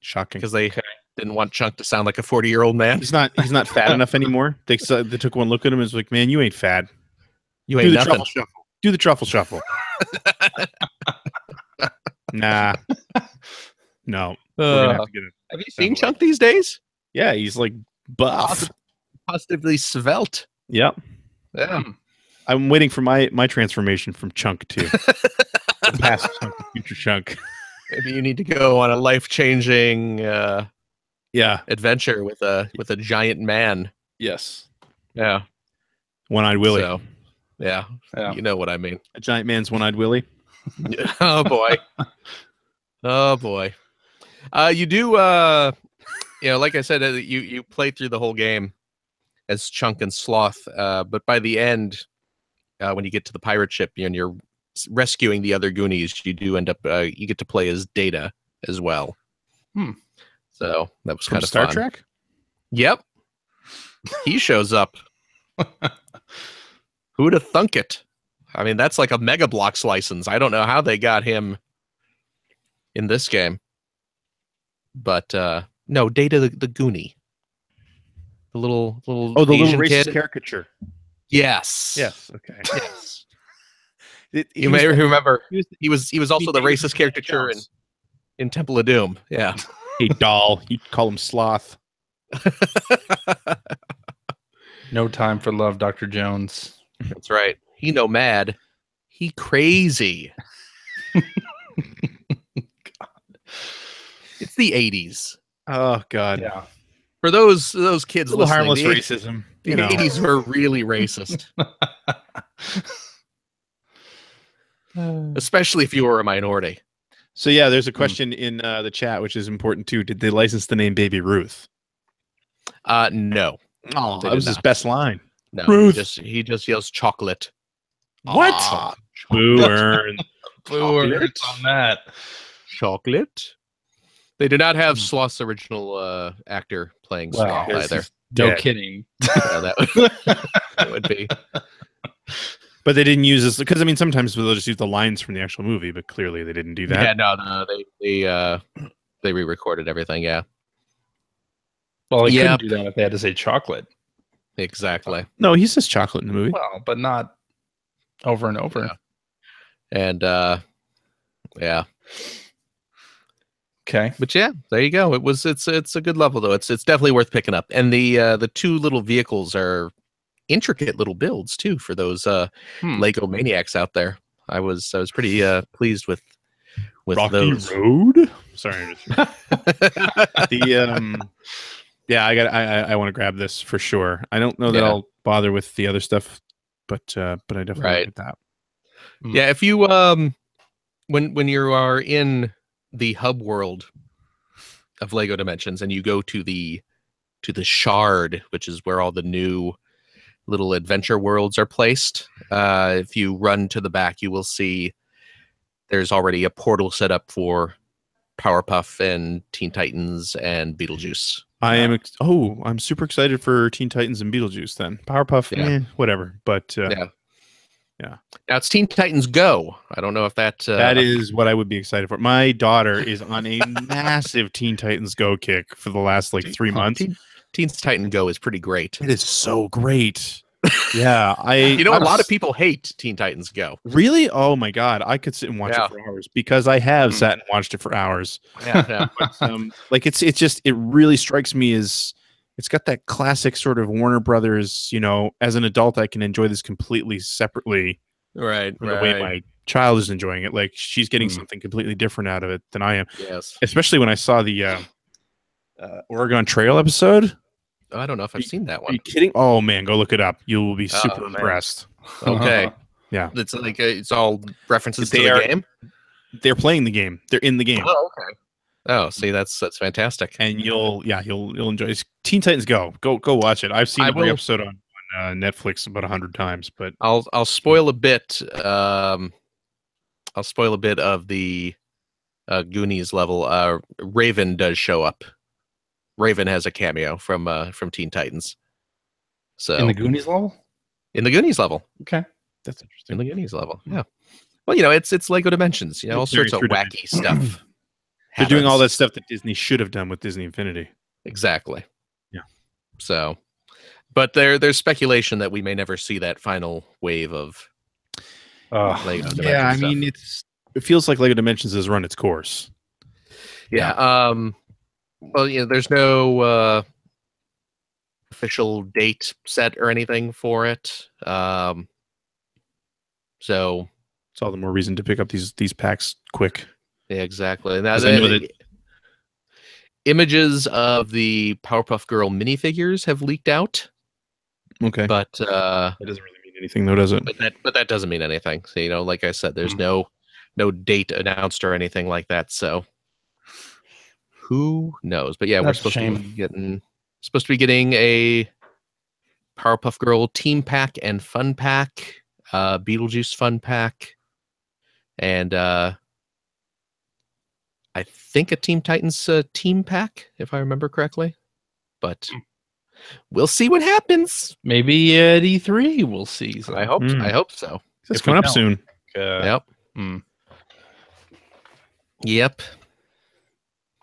Shocking, because they didn't want Chunk to sound like a 40-year-old man. He's not fat enough anymore. They took one look at him and was like, "Man, you ain't fat. You ain't nothing. Do the truffle shuffle." Nah. No. Have you seen Chunk these days? Yeah, he's like buff. Positively svelte. Yep. Yeah. I'm waiting for my transformation from Chunk to the past Chunk to future Chunk. Maybe you need to go on a life-changing adventure with a giant man. Yes. Yeah. One-Eyed Willie. So, yeah. You know what I mean. A giant man's One-Eyed Willie. Oh boy. Oh boy. You do like I said, you play through the whole game as Chunk and Sloth, but by the end, when you get to the pirate ship and you're rescuing the other Goonies, you do end up you get to play as Data as well. So that was kind of Star fun. Trek? Yep. He shows up. Who'd have thunk it? I mean, that's like a Mega Bloks license. I don't know how they got him in this game. But no, Data the Goonie. The little the Asian little racist kid. caricature. Yes. Yes. Okay. Yes. You may remember he was also the racist caricature in Temple of Doom. Yeah. Hey, doll. You call him Sloth. No time for love, Dr. Jones. That's right. He no mad. He crazy. It's the 80s. Oh God. Yeah. For those kids listening, harmless racism. The 80s were really racist. Especially if you were a minority. So yeah, there's a question in the chat which is important too. Did they license the name Baby Ruth? No. Oh, that was his best line. No, Ruth. he just yells chocolate. What? Boo earn. Boo earn on that. Chocolate. They did not have Sloth's original actor playing Sloth either. No kidding. Yeah, that would be. But they didn't use this because I mean sometimes they'll just use the lines from the actual movie, but clearly they didn't do that. Yeah, no, they re-recorded everything. Yeah. Well, they couldn't do that if they had to say chocolate. Exactly. No, he says chocolate in the movie. Well, but not over and over. Yeah. And yeah. Okay. But yeah, there you go. It's a good level though. It's definitely worth picking up. And the two little vehicles are intricate little builds too for those Lego maniacs out there. I was pretty pleased with Rocky those. Road. Sorry. Yeah, I want to grab this for sure. I don't know that I'll bother with the other stuff, but I definitely get that. Yeah, if you when you are in the hub world of Lego Dimensions and you go to the shard, which is where all the new little adventure worlds are placed, if you run to the back, you will see there's already a portal set up for Powerpuff and Teen Titans and Beetlejuice. I'm super excited for Teen Titans and Beetlejuice then. Powerpuff, whatever. But yeah. Now it's Teen Titans Go. I don't know if that is what I would be excited for. My daughter is on a massive Teen Titans Go kick for the last 3 months. Teen Titans Go is pretty great. It is so great. Yeah, a lot of people hate Teen Titans Go. Really? Oh my god, I could sit and watch it for hours because I have sat and watched it for hours. Yeah. But, it really strikes me as it's got that classic sort of Warner Brothers. As an adult, I can enjoy this completely separately. Right. The way my child is enjoying it, like she's getting something completely different out of it than I am. Yes. Especially when I saw the Oregon Trail episode. I don't know if I've seen that one. Are you kidding? Oh man, go look it up. You will be super impressed. Okay. Yeah. It's it's all references to the game. They're playing the game. They're in the game. Oh, okay. Oh, see, that's fantastic. And you'll enjoy it. Teen Titans Go watch it. I've seen every episode on Netflix about 100 times, but I'll spoil a bit. I'll spoil a bit of the Goonies level. Raven does show up. Raven has a cameo from Teen Titans. So in the Goonies level? In the Goonies level. Okay. That's interesting. In the Goonies level. Yeah. Well, it's Lego Dimensions, all sorts of wacky stuff. They're doing all that stuff that Disney should have done with Disney Infinity. Exactly. Yeah. So, but there's speculation that we may never see that final wave of Lego Dimensions. Yeah, I mean, it feels like Lego Dimensions has run its course. Yeah. Well, there's no official date set or anything for it. So it's all the more reason to pick up these packs quick. Yeah, exactly. Now, images of the Powerpuff Girl minifigures have leaked out. Okay, but that doesn't really mean anything, though, does it? But that doesn't mean anything. So like I said, there's no date announced or anything like that. So who knows? But yeah, we're supposed to be getting a Powerpuff Girl team pack and fun pack, Beetlejuice fun pack, and I think a Teen Titans team pack, if I remember correctly. But we'll see what happens. Maybe at E3 we'll see. I hope so. It's coming up soon. Yep. Yep.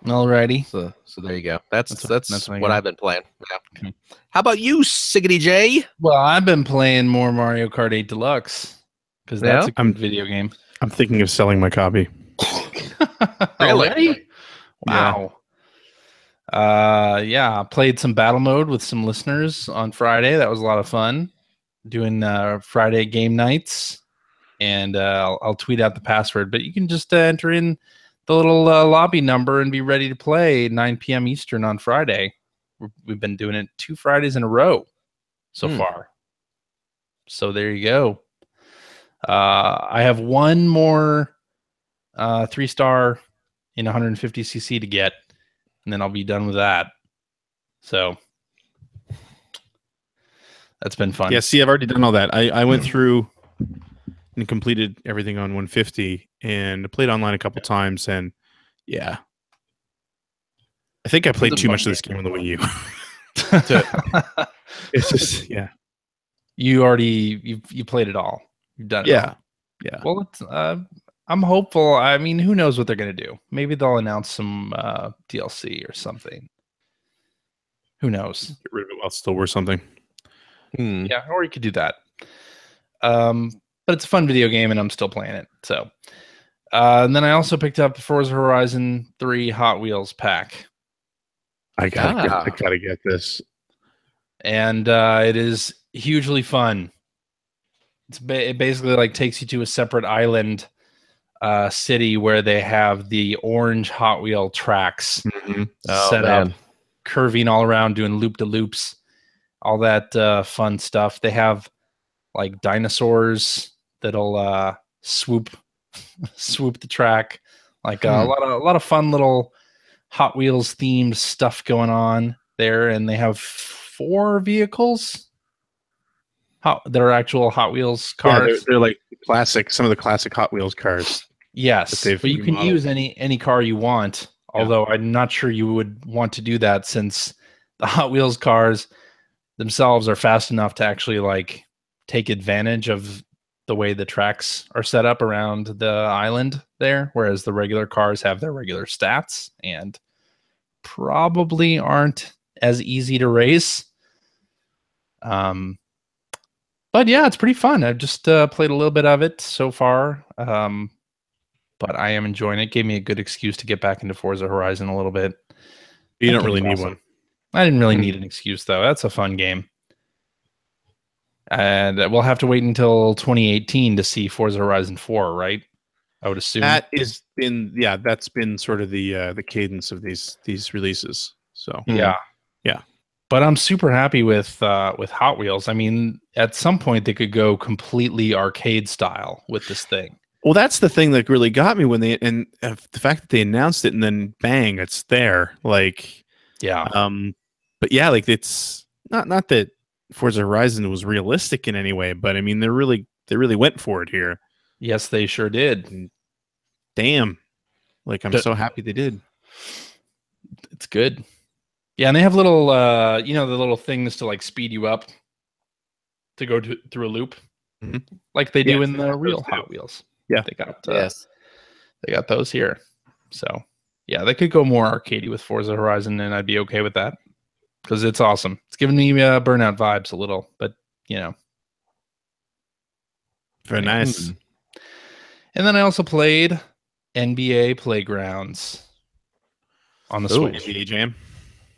Alrighty. So there you go. That's what I've been playing. Yeah. Okay. How about you, Siggity J? Well, I've been playing more Mario Kart 8 Deluxe because that's a good video game. I'm thinking of selling my copy. Already? Wow. Yeah. I played some battle mode with some listeners on Friday. That was a lot of fun. Doing Friday game nights, and I'll tweet out the password. But you can just enter in the little lobby number and be ready to play 9 p.m. Eastern on Friday. We've been doing it 2 Fridays in a row so far. So there you go. I have one more 3-star in 150cc to get, and then I'll be done with that. So that's been fun. Yeah, see, I've already done all that. I went through and completed everything on 150 and played online a couple times, and yeah, I think I played too much of this game on the Wii U. It's just you played it all. You've done it. Yeah. Well, it's I'm hopeful. I mean, who knows what they're going to do? Maybe they'll announce some DLC or something. Who knows? Get rid of it while it's still worth something. Yeah, or you could do that. But it's a fun video game, and I'm still playing it. So, and then I also picked up the Forza Horizon 3 Hot Wheels pack. I gotta get this, and it is hugely fun. It basically takes you to a separate island city where they have the orange Hot Wheel tracks set up, curving all around, doing loop-de-loops, all that fun stuff. They have dinosaurs that'll swoop the track, a lot of fun little Hot Wheels themed stuff going on there. And they have 4 vehicles that are actual Hot Wheels cars. Yeah, they're like some of the classic Hot Wheels cars. Yes, they've but you can remodeled. use any car you want. Yeah. Although I'm not sure you would want to do that, since the Hot Wheels cars themselves are fast enough to actually like take advantage of the way the tracks are set up around the island there, whereas the regular cars have their regular stats and probably aren't as easy to race. But yeah, it's pretty fun. I've just played a little bit of it so far, but I am enjoying it. Gave me a good excuse to get back into Forza Horizon a little bit. You don't really need one. I didn't really need an excuse, though. That's a fun game. And we'll have to wait until 2018 to see Forza Horizon 4, right? I would assume. That's been sort of the cadence of these releases. So yeah. But I'm super happy with Hot Wheels. I mean, at some point they could go completely arcade style with this thing. Well, that's the thing that really got me when the fact that they announced it and then bang, it's there. Like, yeah. But yeah, like it's not that Forza Horizon was realistic in any way, but I mean they really went for it here. Yes, they sure did. And damn, like I'm so happy they did. It's good. Yeah, and they have little, the little things to like speed you up to go through a loop, like they do in the real Hot Wheels. Yeah, they got they got those here. So yeah, they could go more arcadey with Forza Horizon, and I'd be okay with that because it's awesome. It's giving me Burnout vibes a little, but very nice. And then I also played NBA Playgrounds on the Switch. NBA Jam.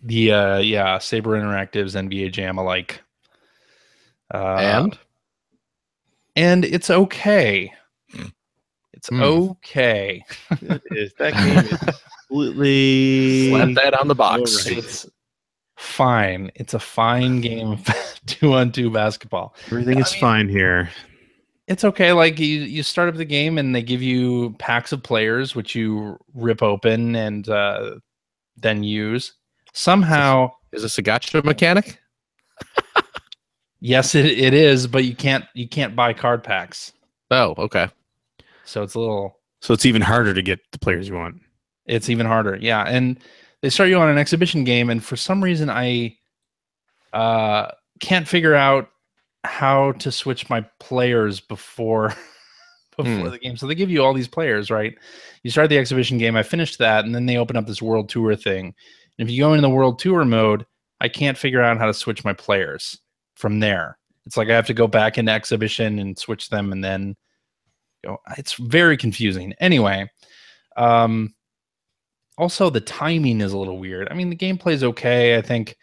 The Saber Interactive's NBA Jam alike. And it's okay. It's okay. That game is completely slap that on the box. Right. It's fine. It's a fine game of 2-on-2 basketball. Everything is fine here. It's okay. Like you start up the game and they give you packs of players, which you rip open and then use. Somehow, is this a gacha mechanic? Yes, it is, but you can't buy card packs. Oh, okay. So it's even harder to get the players you want. It's even harder, yeah. And they start you on an exhibition game, and for some reason I can't figure out how to switch my players before the game. So they give you all these players, right? You start the exhibition game. I finished that, and then they open up this World Tour thing. And if you go into the World Tour mode, I can't figure out how to switch my players from there. It's like I have to go back into exhibition and switch them, and then it's very confusing. Anyway, also the timing is a little weird. I mean, the gameplay is okay. I think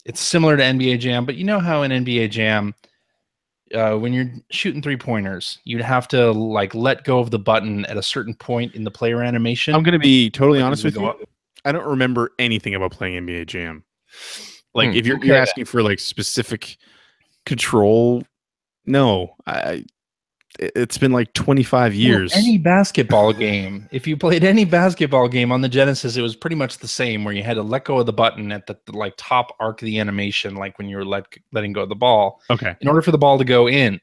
it's similar to NBA Jam, but you know how in NBA Jam, when you're shooting 3-pointers, you'd have to like let go of the button at a certain point in the player animation. I'm going to be totally honest with you. I don't remember anything about playing NBA Jam. Like if you're asking for like specific control, no, it's been like 25 years. Well, any basketball game, if you played any basketball game on the Genesis, it was pretty much the same, where you had to let go of the button at the like top arc of the animation, like when you were letting go of the ball. Okay. In order for the ball to go in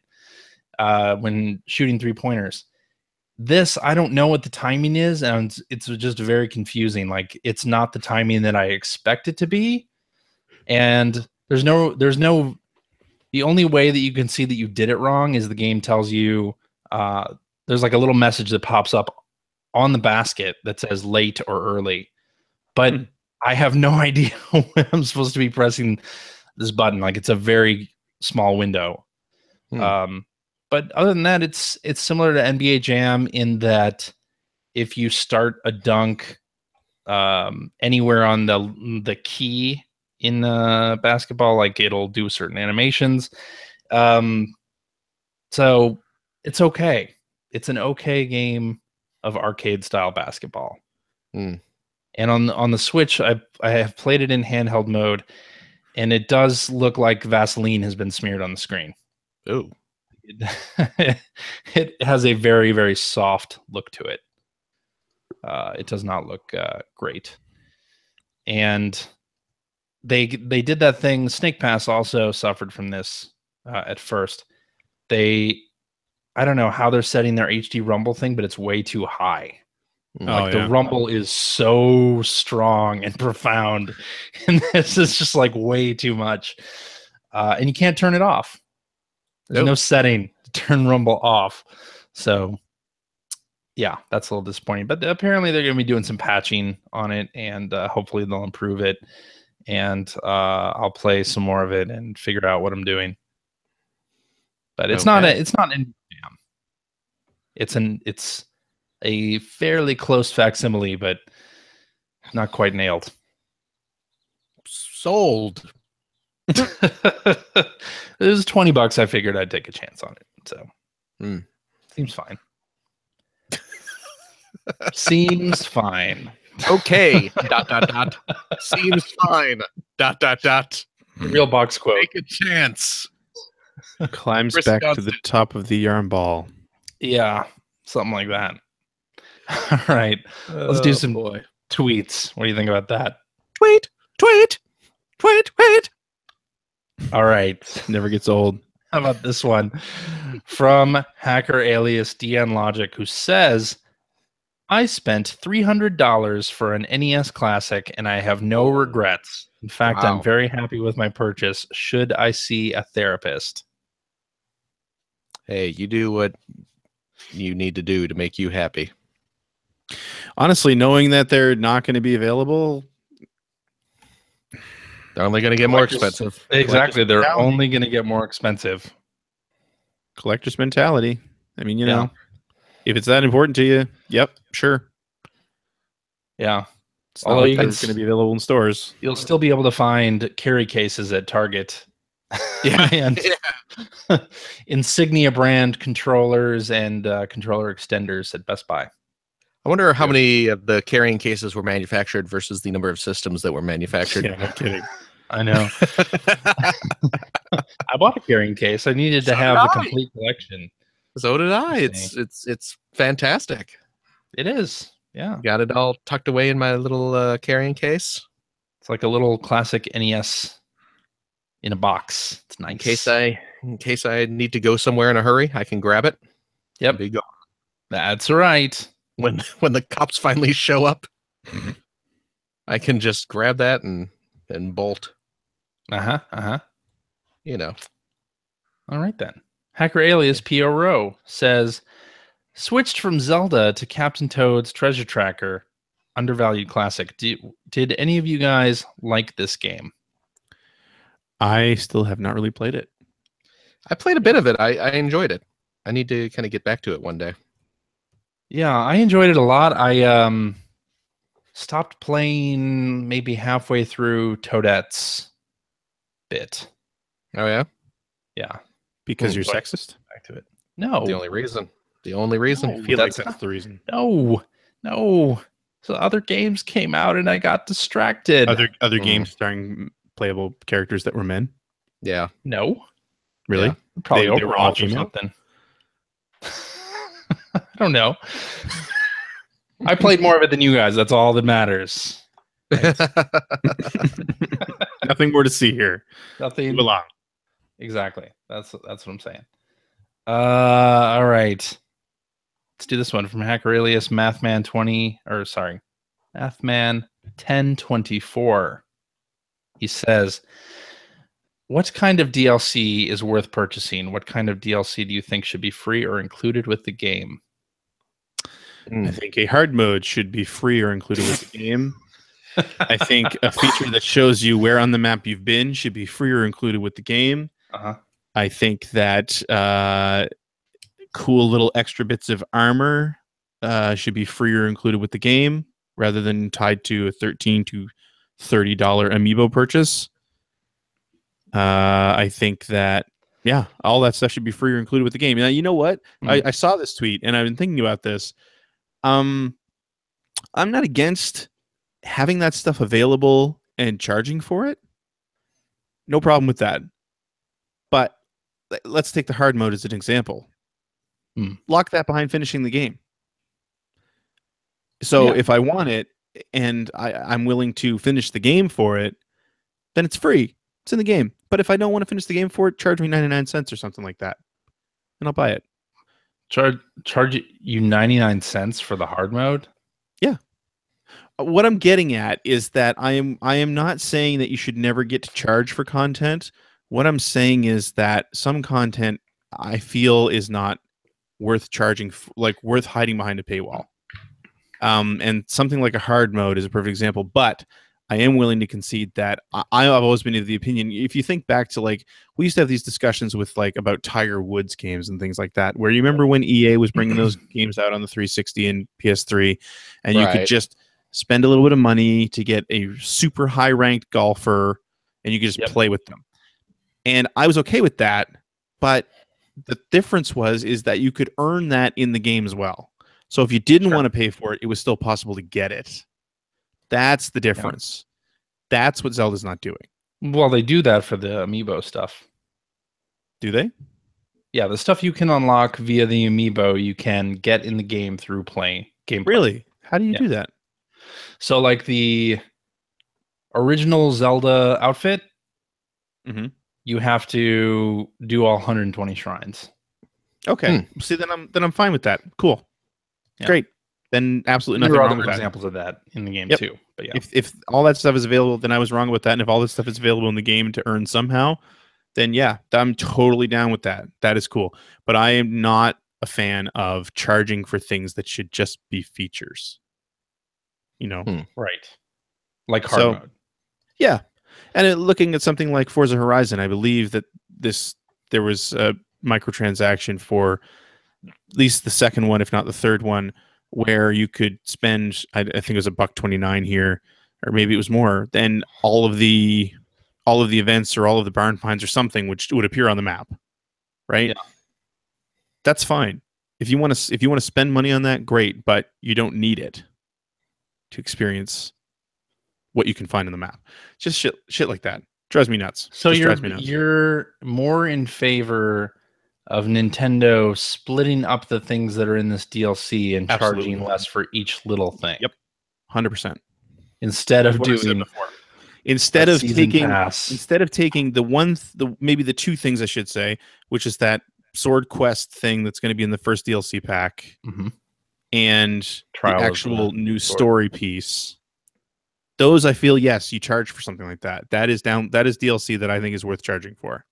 when shooting 3-pointers. This, I don't know what the timing is, and it's just very confusing. Like it's not the timing that I expect it to be. And there's no the only way that you can see that you did it wrong is the game tells you there's like a little message that pops up on the basket that says late or early. But I have no idea when I'm supposed to be pressing this button. Like it's a very small window. But other than that, it's similar to NBA Jam in that if you start a dunk anywhere on the key in basketball, like it'll do certain animations. So it's okay. It's an okay game of arcade style basketball. And on the Switch, I have played it in handheld mode, and it does look like Vaseline has been smeared on the screen. Oh. It has a very, very soft look to it. It does not look great. And they did that thing. Snake Pass also suffered from this at first. They I don't know how they're setting their HD rumble thing, but it's way too high. Like the rumble is so strong and profound, and this is just like way too much. And you can't turn it off. There's no setting to turn rumble off. So yeah, that's a little disappointing. But apparently they're going to be doing some patching on it, and hopefully they'll improve it. And I'll play some more of it and figure out what I'm doing. But it's not an it's a fairly close facsimile, but not quite nailed. Sold. It was $20. I figured I'd take a chance on it. So seems fine. Seems fine. Okay. ... Seems fine. ... Real box quote. Take a chance. Climbs back to the top of the yarn ball. Yeah, something like that. All right. Let's do some tweets. What do you think about that? Tweet. All right. Never gets old. How about this one from hacker alias DN Logic, who says, I spent $300 for an NES Classic and I have no regrets. In fact, I'm very happy with my purchase. Should I see a therapist? Hey, you do what you need to do to make you happy. Honestly, knowing that they're not going to be available, they're only going to get more expensive. Exactly. They're only going to get more expensive. Collector's mentality. I mean, you know, if it's that important to you, yep, sure. Yeah. Although it's going to be available in stores. You'll still be able to find carry cases at Target. And Insignia brand controllers and controller extenders at Best Buy. I wonder how many of the carrying cases were manufactured versus the number of systems that were manufactured. Yeah, no kidding. I know. I bought a carrying case. I needed to have the complete collection. So did I. It's fantastic. It is. Yeah. Got it all tucked away in my little carrying case. It's like a little classic NES in a box. It's nice. In case I need to go somewhere in a hurry, I can grab it. Yep. Be gone. That's right. When the cops finally show up, I can just grab that and bolt. You know. All right then. Hacker alias P.O. Rowe says, switched from Zelda to Captain Toad's Treasure Tracker, undervalued classic. Did any of you guys like this game? I still have not really played it. I played a bit of it. I enjoyed it. I need to kind of get back to it one day. Yeah, I enjoyed it a lot. I stopped playing maybe halfway through Toadette's bit. Oh, yeah? Yeah. Because you're sexist? Back to it. No. The only reason. I feel like that's the reason. No. So other games came out and I got distracted. Other games starring playable characters that were men? Yeah. No. Really? Yeah. Probably they were all Overwatch or something. I don't know. I played more of it than you guys. That's all that matters. Right? Nothing more to see here. Nothing. Move along. Exactly. That's what I'm saying. All right. Let's do this one from hacker alias Mathman1024. He says, what kind of DLC is worth purchasing? What kind of DLC do you think should be free or included with the game? I think a hard mode should be free or included with the game. I think a feature that shows you where on the map you've been should be free or included with the game. I think that cool little extra bits of armor should be free or included with the game rather than tied to a $13 to $30 amiibo purchase. I think that, yeah, all that stuff should be free or included with the game. Now, you know what? I saw this tweet and I've been thinking about this. I'm not against having that stuff available and charging for it. No problem with that. But let's take the hard mode as an example. Lock that behind finishing the game. So if I want it and I'm willing to finish the game for it, then it's free. It's in the game. But if I don't want to finish the game for it, charge me 99 cents or something like that. And I'll buy it. Charge you 99 cents for the hard mode? Yeah. What I'm getting at is that I am not saying that you should never get to charge for content. What I'm saying is that some content I feel is not worth charging, like worth hiding behind a paywall. And something like a hard mode is a perfect example. But I am willing to concede that I've always been of the opinion. If you think back to like we used to have these discussions with like about Tiger Woods games and things like that, where you remember when EA was bringing those games out on the 360 and PS3, and you could just spend a little bit of money to get a super high ranked golfer, and you could just play with them. And I was okay with that, but the difference is that you could earn that in the game as well. So if you didn't want to pay for it, it was still possible to get it. That's the difference. That's what Zelda's not doing. Well, they do that for the amiibo stuff. Do they? Yeah, the stuff you can unlock via the amiibo, you can get in the game through gameplay. Really? How do you do that? So, like the original Zelda outfit, you have to do all 120 shrines. Okay. See, then I'm fine with that. Cool. Yeah. Great. Then absolutely nothing wrong with that. There are examples of that in the game too. But yeah, if all that stuff is available, then I was wrong with that. And if all this stuff is available in the game to earn somehow, then yeah, I'm totally down with that. That is cool. But I am not a fan of charging for things that should just be features. You know, right? Like hard mode. Yeah, and looking at something like Forza Horizon, I believe that there was a microtransaction for at least the second one, if not the third one, where you could spend, I think it was $1.29 here, or maybe it was more, than all of the events or all of the barn finds or something, which would appear on the map, right? Yeah. That's fine. If you want to spend money on that, great, but you don't need it to experience what you can find on the map. Just shit like that drives me nuts. So you're more in favor of Nintendo splitting up the things that are in this DLC and charging less for each little thing. Yep, 100%. Instead of taking maybe the two things I should say, which is that Sword Quest thing that's going to be in the first DLC pack, and the actual new story piece. Those I feel, yes, you charge for something like that. That is DLC that I think is worth charging for.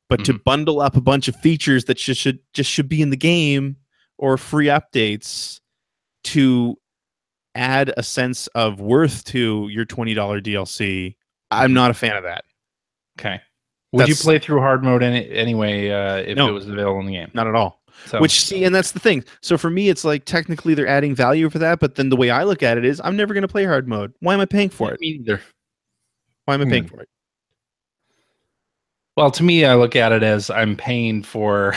But to bundle up a bunch of features that should be in the game or free updates to add a sense of worth to your $20 DLC, I'm not a fan of that. Okay. Would you play through hard mode anyway if it was available in the game? Not at all. So, and that's the thing. So for me, it's like technically they're adding value for that, but then the way I look at it is I'm never going to play hard mode. Why am I paying for it? Me neither. Why am I paying for it? Well, to me, I look at it as I'm paying for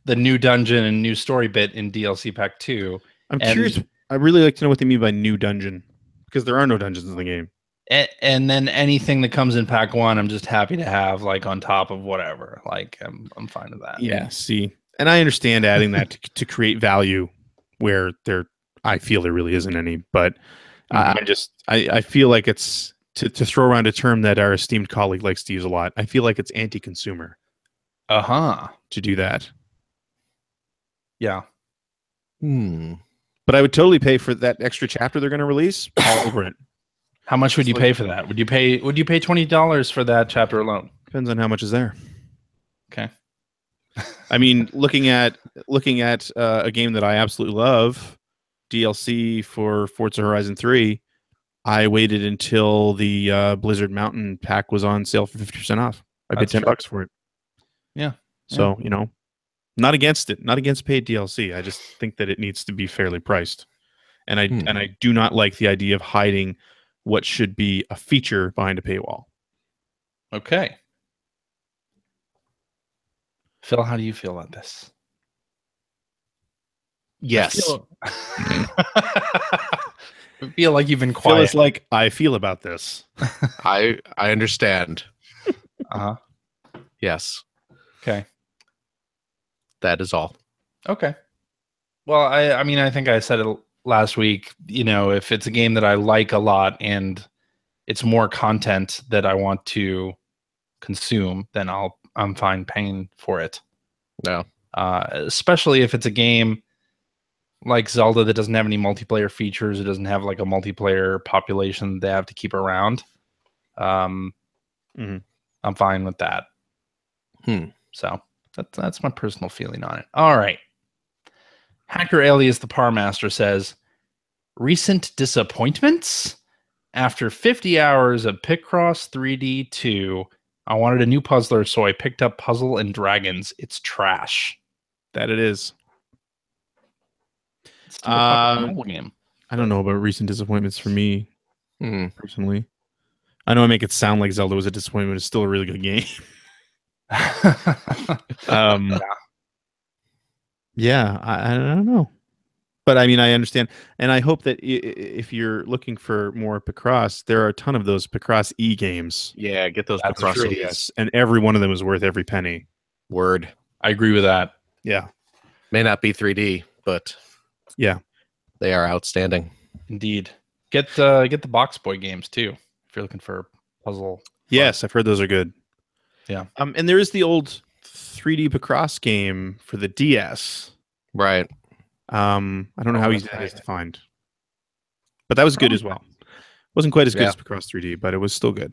the new dungeon and new story bit in DLC Pack 2. I'm curious. I'd really like to know what they mean by new dungeon, because there are no dungeons in the game. And then anything that comes in Pack 1, I'm just happy to have like on top of whatever. Like I'm fine with that. Yeah. See, and I understand adding that to create value where I feel there really isn't any, but I feel like it's to throw around a term that our esteemed colleague likes to use a lot. I feel like it's anti-consumer. To do that. Yeah. But I would totally pay for that extra chapter they're going to release. All over it. How much would you pay for that? Would you pay $20 for that chapter alone? Depends on how much is there. Okay. I mean, looking at a game that I absolutely love, DLC for Forza Horizon 3, I waited until the Blizzard Mountain pack was on sale for 50% off. I paid $10 for it. Yeah. So, not against it, not against paid DLC. I just think that it needs to be fairly priced. And I do not like the idea of hiding what should be a feature behind a paywall. Okay. Phil, how do you feel about this? Yes. I feel like you've been quiet. Phil is like, I feel about this. I understand. Yes. Okay. That is all. Okay. Well, I mean, I think I said it last week. If it's a game that I like a lot and it's more content that I want to consume, then I'm fine paying for it. No. especially if it's a game like Zelda that doesn't have any multiplayer features. It doesn't have like a multiplayer population that they have to keep around. I'm fine with that. So that's my personal feeling on it. All right. Hacker Alias the Parmaster says, recent disappointments? After 50 hours of Picross 3D 2, I wanted a new puzzler, so I picked up Puzzle and Dragons. It's trash. That it is. It's still a popular mobile game. I don't know about recent disappointments for me, personally. I know I make it sound like Zelda was a disappointment. It's still a really good game. Yeah, I don't know. But I mean, I understand. And I hope that if you're looking for more Picross, there are a ton of those Picross E games. Yeah, get those Picross E's. Yes, and every one of them is worth every penny. Word. I agree with that. Yeah. May not be 3D, but yeah, they are outstanding. Indeed. Get the Box Boy games too, if you're looking for puzzle. Yes, I've heard those are good. Yeah. And there is the old 3D Picross game for the DS. Right. I don't know how easy that is to find. But that was good as well. Wasn't quite as good as Picross 3D, but it was still good.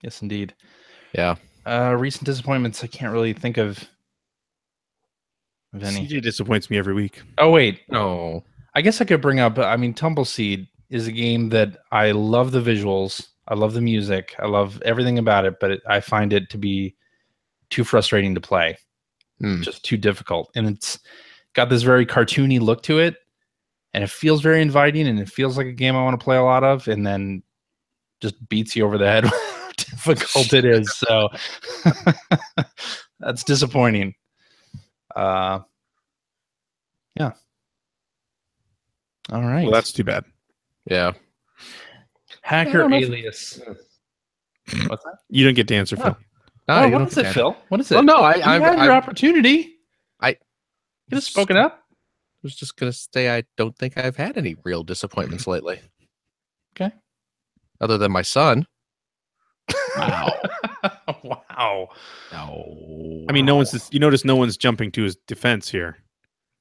Yes, indeed. Yeah. Recent disappointments, I can't really think of any. CJ disappoints me every week. Oh, wait. No. I guess I could bring up, Tumbleseed is a game that I love the visuals. I love the music. I love everything about it, but I find it to be too frustrating to play. Just too difficult. And it's got this very cartoony look to it. And it feels very inviting. And it feels like a game I want to play a lot of. And then just beats you over the head with how difficult it is. So that's disappointing. Yeah. All right. Well, that's too bad. Yeah. Hacker Alias. What's that? You don't get to answer, Phil. No, what is it, Phil? What is it? Well, no, you had your opportunity. I could have spoken up. I was just going to say I don't think I've had any real disappointments lately. Okay. Other than my son. Wow. Wow. No. I mean, you notice no one's jumping to his defense here.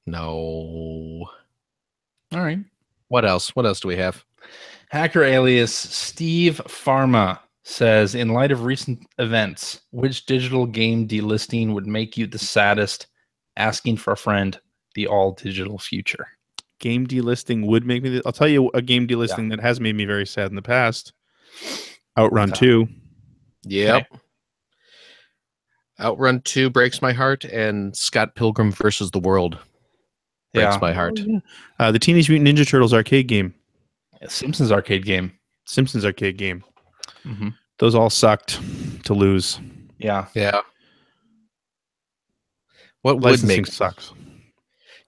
No. All right. What else? What else do we have? Hacker Alias Steve Pharma says, in light of recent events, which digital game delisting would make you the saddest? Asking for a friend, the all digital future. Game delisting would make me. I'll tell you a game delisting that has made me very sad in the past. Outrun 2. Yep. Okay. Outrun 2 breaks my heart, and Scott Pilgrim versus the World breaks my heart. Oh, yeah. The Teenage Mutant Ninja Turtles arcade game. Simpsons arcade game. Mm-hmm. Those all sucked to lose. Yeah. Yeah. What licensing would make sucks?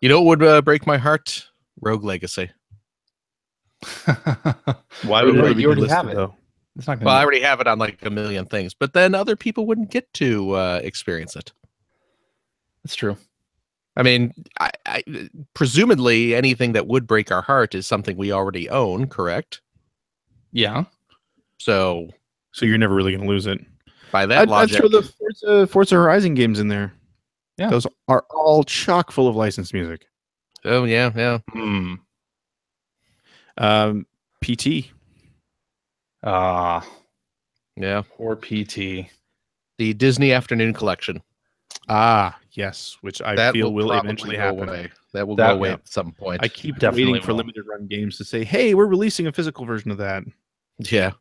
You know what would break my heart? Rogue Legacy. Why would it be listed, though? It's not I already have it on like a million things, but then other people wouldn't get to experience it. That's true. I mean, I presumably anything that would break our heart is something we already own, correct? Yeah. So you're never really going to lose it. By that logic, I'd throw the Forza Horizon games in there. Yeah. Those are all chock full of licensed music. Oh, yeah, yeah. PT. Yeah. Or PT. The Disney Afternoon Collection. Yes, which I feel will eventually happen. That will go away at some point. I keep waiting for limited run games to say, hey, we're releasing a physical version of that. Yeah.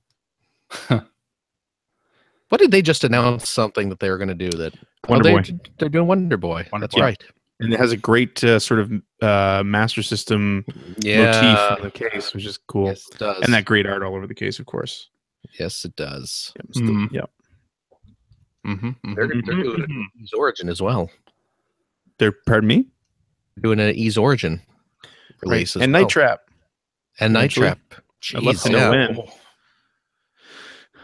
What did they just announce something that they were going to do? That Boy. They're doing Wonder Boy. That's right. And it has a great sort of Master System motif in the case, which is cool. Yes, it does. And that great art all over the case, of course. Yes, it does. Yep. They're doing an Ease Origin as well. Pardon me? Doing an Ease Origin release as and well. Night Trap. And Night Trap. I'd love to know when.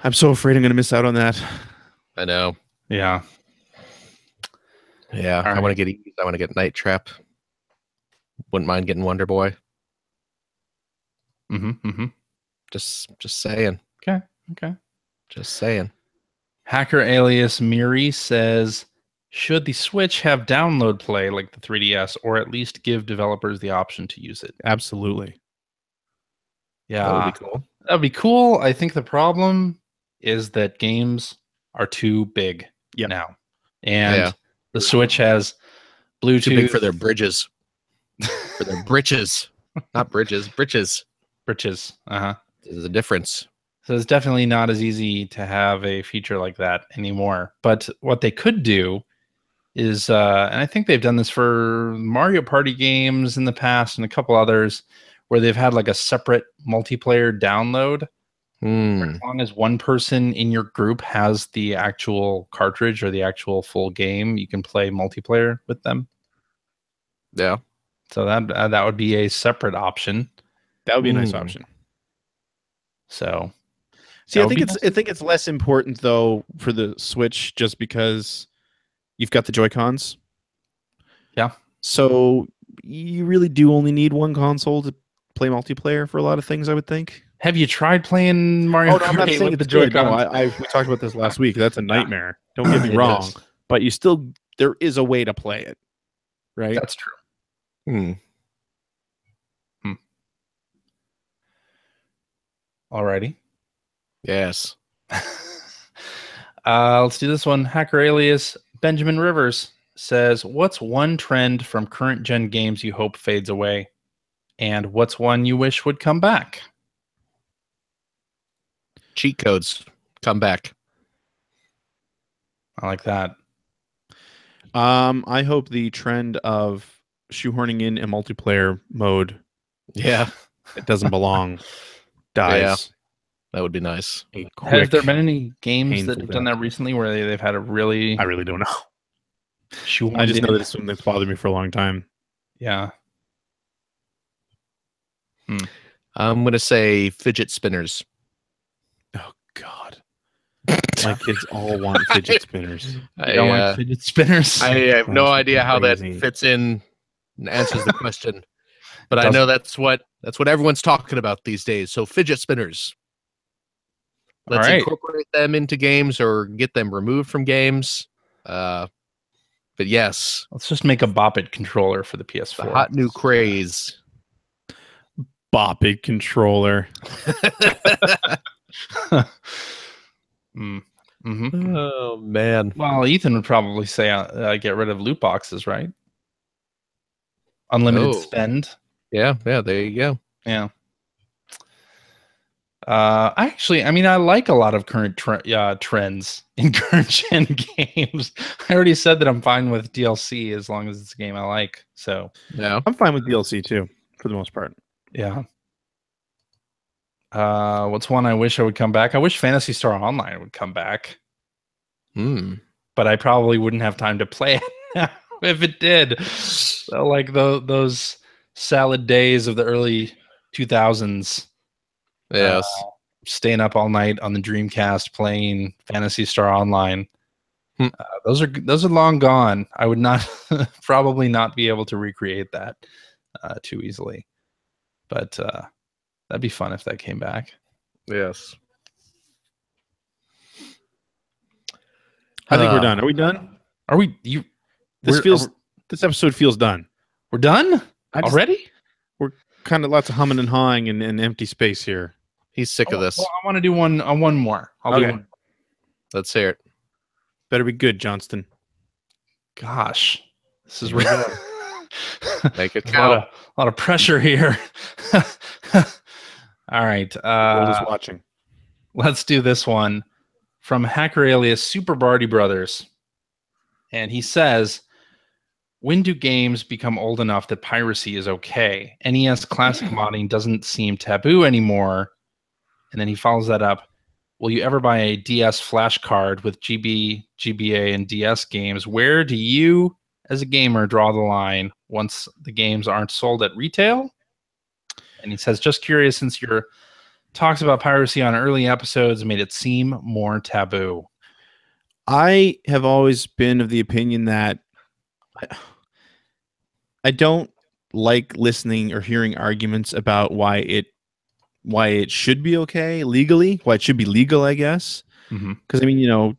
I'm so afraid I'm going to miss out on that. I know. Yeah. Yeah. I want to get Ease. I want to get Night Trap. Wouldn't mind getting Wonder Boy. Just saying. Okay. Just saying. Hacker Alias Miri says, Should the Switch have download play like the 3DS, or at least give developers the option to use it? Absolutely. Yeah, that would be cool. That would be cool. I think the problem is that games are too big now. And the Switch has Bluetooth. Too big for their bridges. For their britches. Not bridges, britches. Britches. There's a difference. So it's definitely not as easy to have a feature like that anymore. But what they could do is, and I think they've done this for Mario Party games in the past and a couple others, where they've had like a separate multiplayer download. As long as one person in your group has the actual cartridge or the actual full game, you can play multiplayer with them. Yeah. So that would be a separate option. That would be a nice option. So, see, I think it's less important though for the Switch, just because you've got the Joy-Cons. Yeah. So you really do only need one console to play multiplayer for a lot of things, I would think. Have you tried playing Mario Kart? I'm not saying it's good. No, we talked about this last week. That's a nightmare. Don't get me wrong. But there is a way to play it. Right? That's true. Alrighty. Yes. Let's do this one. Hacker alias Benjamin Rivers says, what's one trend from current gen games you hope fades away? And what's one you wish would come back? Cheat codes come back. I like that. I hope the trend of shoehorning in a multiplayer mode, it doesn't belong, dies. Yeah, that would be nice. Have there been any games that have done that recently where they've had a really... I really don't know. I just know that it's something that's bothered me for a long time. Yeah. I'm going to say fidget spinners. Oh, God. My kids all want fidget spinners. You don't like fidget spinners? I have no idea how that fits in and answers the question. But I know that's what everyone's talking about these days. So fidget spinners. Let's incorporate them into games or get them removed from games. But yes. Let's just make a Bop It controller for the PS4. The hot new craze. Bop It controller. Oh, man. Well, Ethan would probably say get rid of loot boxes, right? Unlimited spend. Yeah, there you go. Yeah. I like a lot of current trends in current gen games. I already said that I'm fine with DLC as long as it's a game I like. So yeah, I'm fine with DLC too, for the most part. Yeah. What's one I wish I would come back? I wish Phantasy Star Online would come back. But I probably wouldn't have time to play it if it did. So, like those salad days of the early 2000s. Yes. Staying up all night on the Dreamcast playing Phantasy Star Online. Those are long gone. I would not probably not be able to recreate that too easily. But that'd be fun if that came back. Yes. I think we're done. Are we done? Are we? This episode feels done. We're done already. We're kind of lots of humming and hawing and empty space here. He's sick of this. Well, I want to do one more. I'll do one. Let's hear it. Better be good, Johnston. Gosh, this is really make it count. A lot of pressure here. All right. The world is watching. Let's do this one from Hacker alias Super Barty Brothers. And he says, when do games become old enough that piracy is okay? NES classic modding doesn't seem taboo anymore. And then he follows that up. Will you ever buy a DS flash card with GB, GBA, and DS games? Where do you, as a gamer, draw the line once the games aren't sold at retail? And he says, just curious, since your talks about piracy on early episodes made it seem more taboo. I have always been of the opinion that I don't like listening or hearing arguments about why it should be okay legally, why it should be legal, I guess. Because I mean,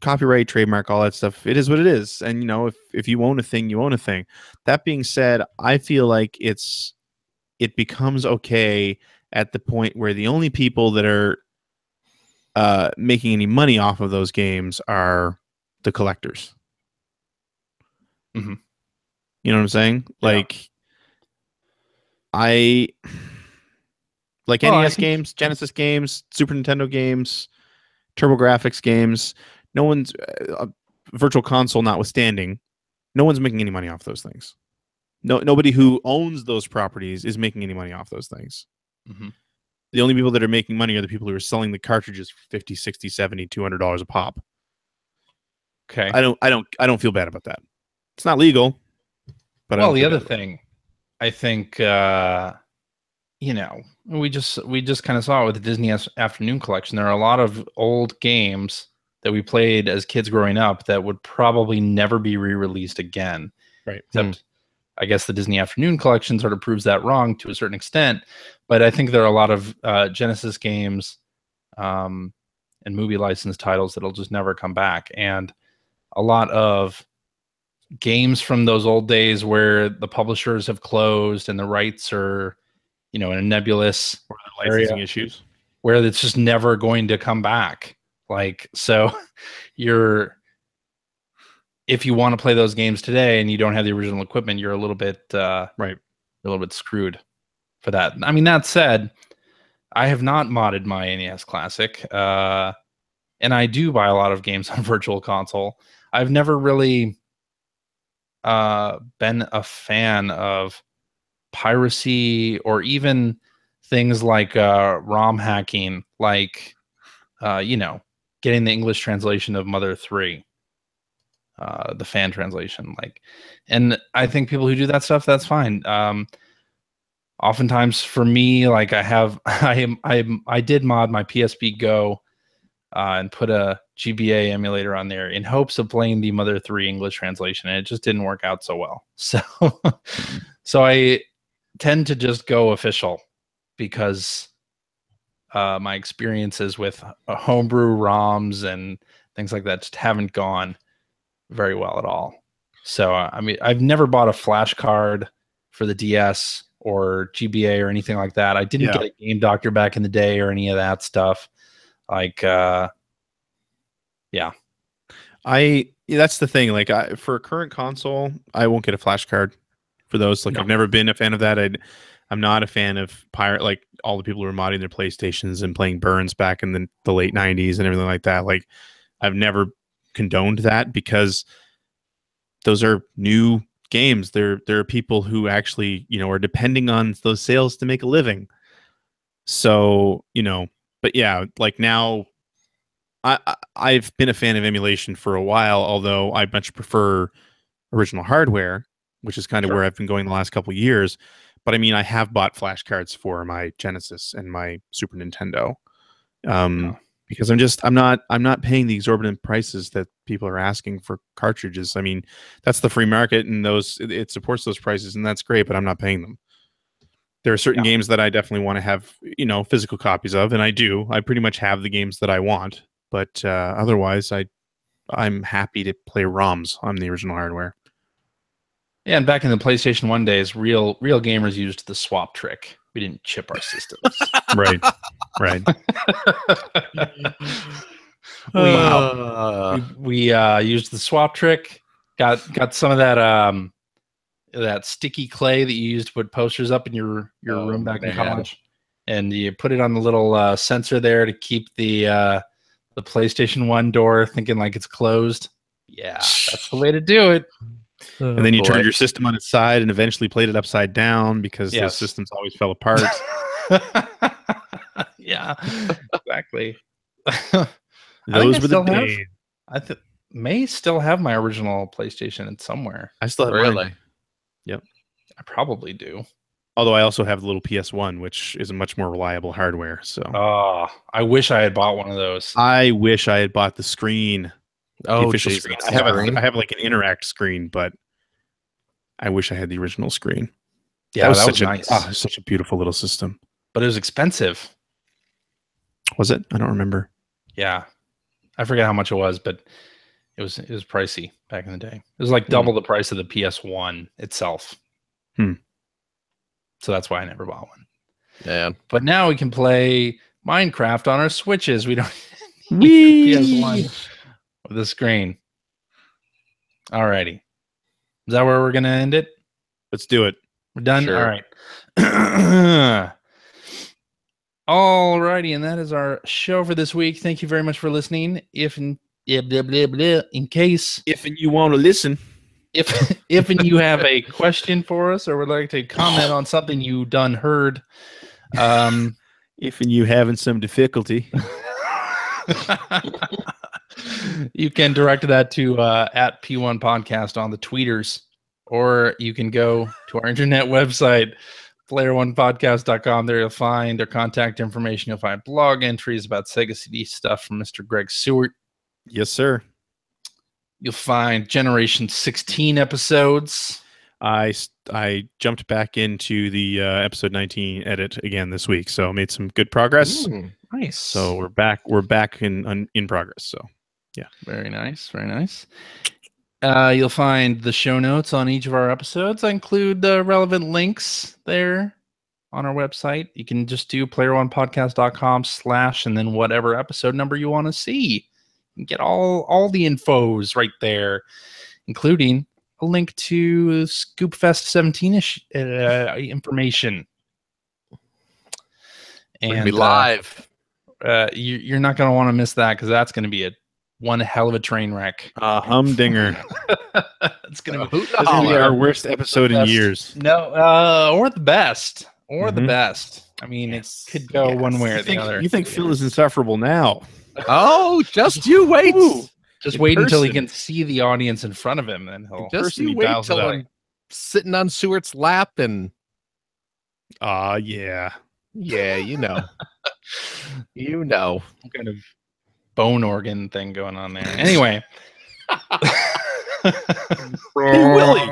copyright, trademark, all that stuff. It is what it is. And you know, if you own a thing, you own a thing. That being said, I feel like it becomes okay at the point where the only people that are making any money off of those games are the collectors. Mm-hmm. You know what I'm saying? Yeah. Like I like NES games, Genesis games, Super Nintendo games, TurboGrafx games. No one's Virtual Console notwithstanding. No one's making any money off those things. Nobody who owns those properties is making any money off those things. Mm-hmm. The only people that are making money are the people who are selling the cartridges for $50, $60, $70, $200 a pop. Okay. I don't feel bad about that. It's not legal. But well, the other thing, I think, you know, we just kind of saw it with the Disney Afternoon Collection. There are a lot of old games that we played as kids growing up that would probably never be re-released again. Right. Except, I guess the Disney Afternoon Collection sort of proves that wrong to a certain extent. But I think there are a lot of Genesis games and movie license titles that'll just never come back. And a lot of games from those old days where the publishers have closed and the rights are, you know, in a nebulous licensing issues where it's just never going to come back. Like, so if you want to play those games today and you don't have the original equipment, you're a little bit right, a little bit screwed for that. I mean, that said, I have not modded my NES Classic, and I do buy a lot of games on Virtual Console. I've never really been a fan of piracy or even things like ROM hacking, like you know, getting the English translation of Mother 3, the fan translation. Like, and I think people who do that stuff, that's fine. Oftentimes for me, like I did mod my PSP Go and put a GBA emulator on there in hopes of playing the Mother 3 English translation, and it just didn't work out so well. So, so I tend to just go official because my experiences with homebrew ROMs and things like that just haven't gone very well at all. So, I mean, I've never bought a flash card for the DS or GBA or anything like that. I didn't get a Game Doctor back in the day or any of that stuff. Like, yeah. That's the thing. Like, for a current console, I won't get a flash card for those. Like, no. I've never been a fan of that. I'm not a fan of like all the people who are modding their PlayStations and playing burns back in the late 90s and everything like that. Like, I've never condoned that because those are new games. There are people who actually, you know, are depending on those sales to make a living. So, you know, but yeah, like now I've been a fan of emulation for a while, although I much prefer original hardware, which is kind of where I've been going the last couple of years. But I mean, I have bought flash cards for my Genesis and my Super Nintendo. Because I'm not paying the exorbitant prices that people are asking for cartridges. I mean, that's the free market, and it supports those prices, and that's great. But I'm not paying them. There are certain games that I definitely want to have, you know, physical copies of, and I do. I pretty much have the games that I want, but otherwise, I'm happy to play ROMs on the original hardware. Yeah, and back in the PlayStation 1 days, real gamers used the swap trick. We didn't chip our systems. Right. We used the swap trick. Got some of that sticky clay that you used to put posters up in your room back in college, and you put it on the little sensor there to keep the PlayStation 1 door thinking like it's closed. Yeah, that's the way to do it. And then you turned your system on its side and eventually played it upside down because the systems always fell apart. Yeah, exactly. Those were the days. I may still have my original PlayStation somewhere. I still have mine. Yep. I probably do. Although I also have the little PS1, which is a much more reliable hardware. So, I wish I had bought one of those. I wish I had bought the screen. Oh, the official screen. I have like an Interact screen, but I wish I had the original screen. Yeah, that was nice. Such a beautiful little system. But it was expensive. Was it? I don't remember. Yeah. I forget how much it was, but it was pricey back in the day. It was like double the price of the PS1 itself. So that's why I never bought one. Yeah. But now we can play Minecraft on our Switches. We don't need PS1 with the screen. Alrighty. Is that where we're going to end it? Let's do it. We're done? Sure. All right. Alrighty, and that is our show for this week. Thank you very much for listening. In case you want to listen, if you have a question for us or would like to comment on something you done heard, if you having some difficulty, you can direct that to at P1 Podcast on the tweeters, or you can go to our internet website, player1podcast.com. There you'll find their contact information. You'll find blog entries about Sega CD stuff from Mr. Greg Seward. Yes, sir. You'll find Generation 16 episodes. I jumped back into the episode 19 edit again this week, so I made some good progress. Nice. So we're back in progress. So yeah, very nice, very nice. You'll find the show notes on each of our episodes. I include the relevant links there on our website. You can just do player1podcast.com/ and then whatever episode number you want to see. You can get all the infos right there, including a link to Scoopfest 17-ish information. And we're gonna be live. You're not going to want to miss that because that's going to be one hell of a train wreck. Humdinger. It's going to be our worst episode in years. No, or the best. Or the best. I mean, it could go one way or the other. You think Phil is insufferable now? Oh, just you wait. Just wait until he can see the audience in front of him, and he'll just you wait till I'm sitting on Stewart's lap and yeah, you know. You know. Some kind of bone organ thing going on there. Anyway. Hey, Willie.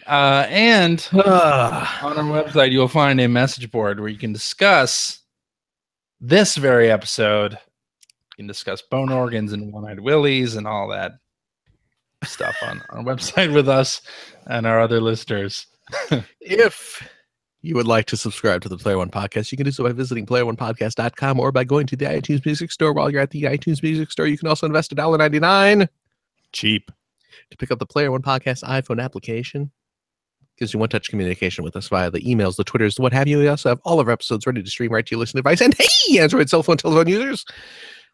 And on our website, you'll find a message board where you can discuss this very episode. You can discuss bone organs and one-eyed willies and all that stuff on our website with us and our other listeners. If you would like to subscribe to the Player One Podcast, you can do so by visiting player1podcast.com or by going to the iTunes Music Store. While you're at the iTunes Music Store, you can also invest $1.99. Cheap. To pick up the Player One Podcast iPhone application. Gives you one-touch communication with us via the emails, the Twitters, what have you. We also have all of our episodes ready to stream right to your listening device. And hey, Android cell phone, telephone users,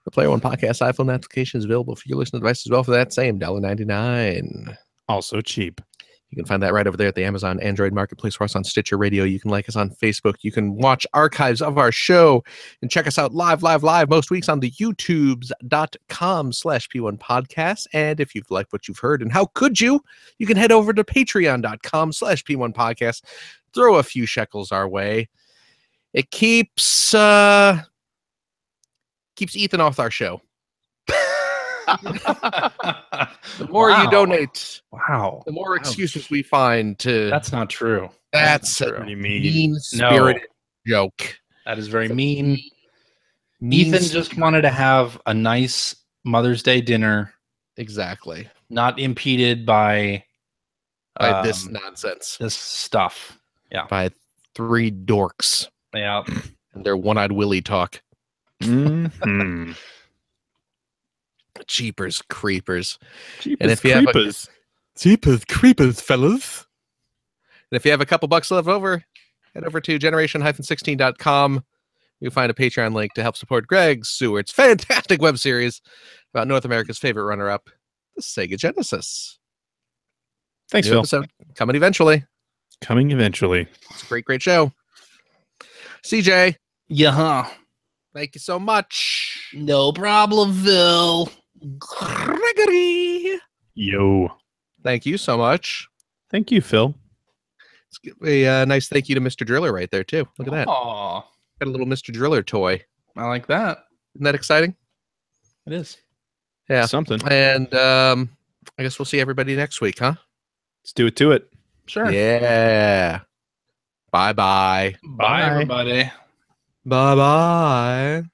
the Player One Podcast iPhone application is available for your listening device as well for that same $1.99. Also cheap. You can find that right over there at the Amazon Android Marketplace for us on Stitcher Radio. You can like us on Facebook. You can watch archives of our show and check us out live most weeks on the youtubes.com/P1 Podcast. And if you've liked what you've heard, and how could you can head over to patreon.com/P1 Podcast. Throw a few shekels our way. It keeps Ethan off our show. The more you donate, the more excuses we find to. That's not true. That's a mean-spirited joke. That is very mean. Ethan just wanted to have a nice Mother's Day dinner. Exactly. Not impeded by this nonsense. This stuff. Yeah. By three dorks. Yeah. And their one-eyed Willie talk. Mm-hmm. Jeepers creepers. And if you Jeepers creepers, fellas. And if you have a couple bucks left over, head over to generation-16.com. You'll find a Patreon link to help support Greg Seward's fantastic web series about North America's favorite runner-up, the Sega Genesis. Thanks, New Phil. Episode coming eventually. It's a great show. CJ. Yeah. Thank you so much. No problem, Phil. Gregory. Yo. Thank you so much. Thank you, Phil. Let's give a nice thank you to Mr. Driller right there, too. Look at that. Aww. Got a little Mr. Driller toy. I like that. Isn't that exciting? It is. Yeah. Something. And I guess we'll see everybody next week, huh? Let's do it to it. Sure. Yeah. Bye-bye. Bye, everybody. Bye-bye.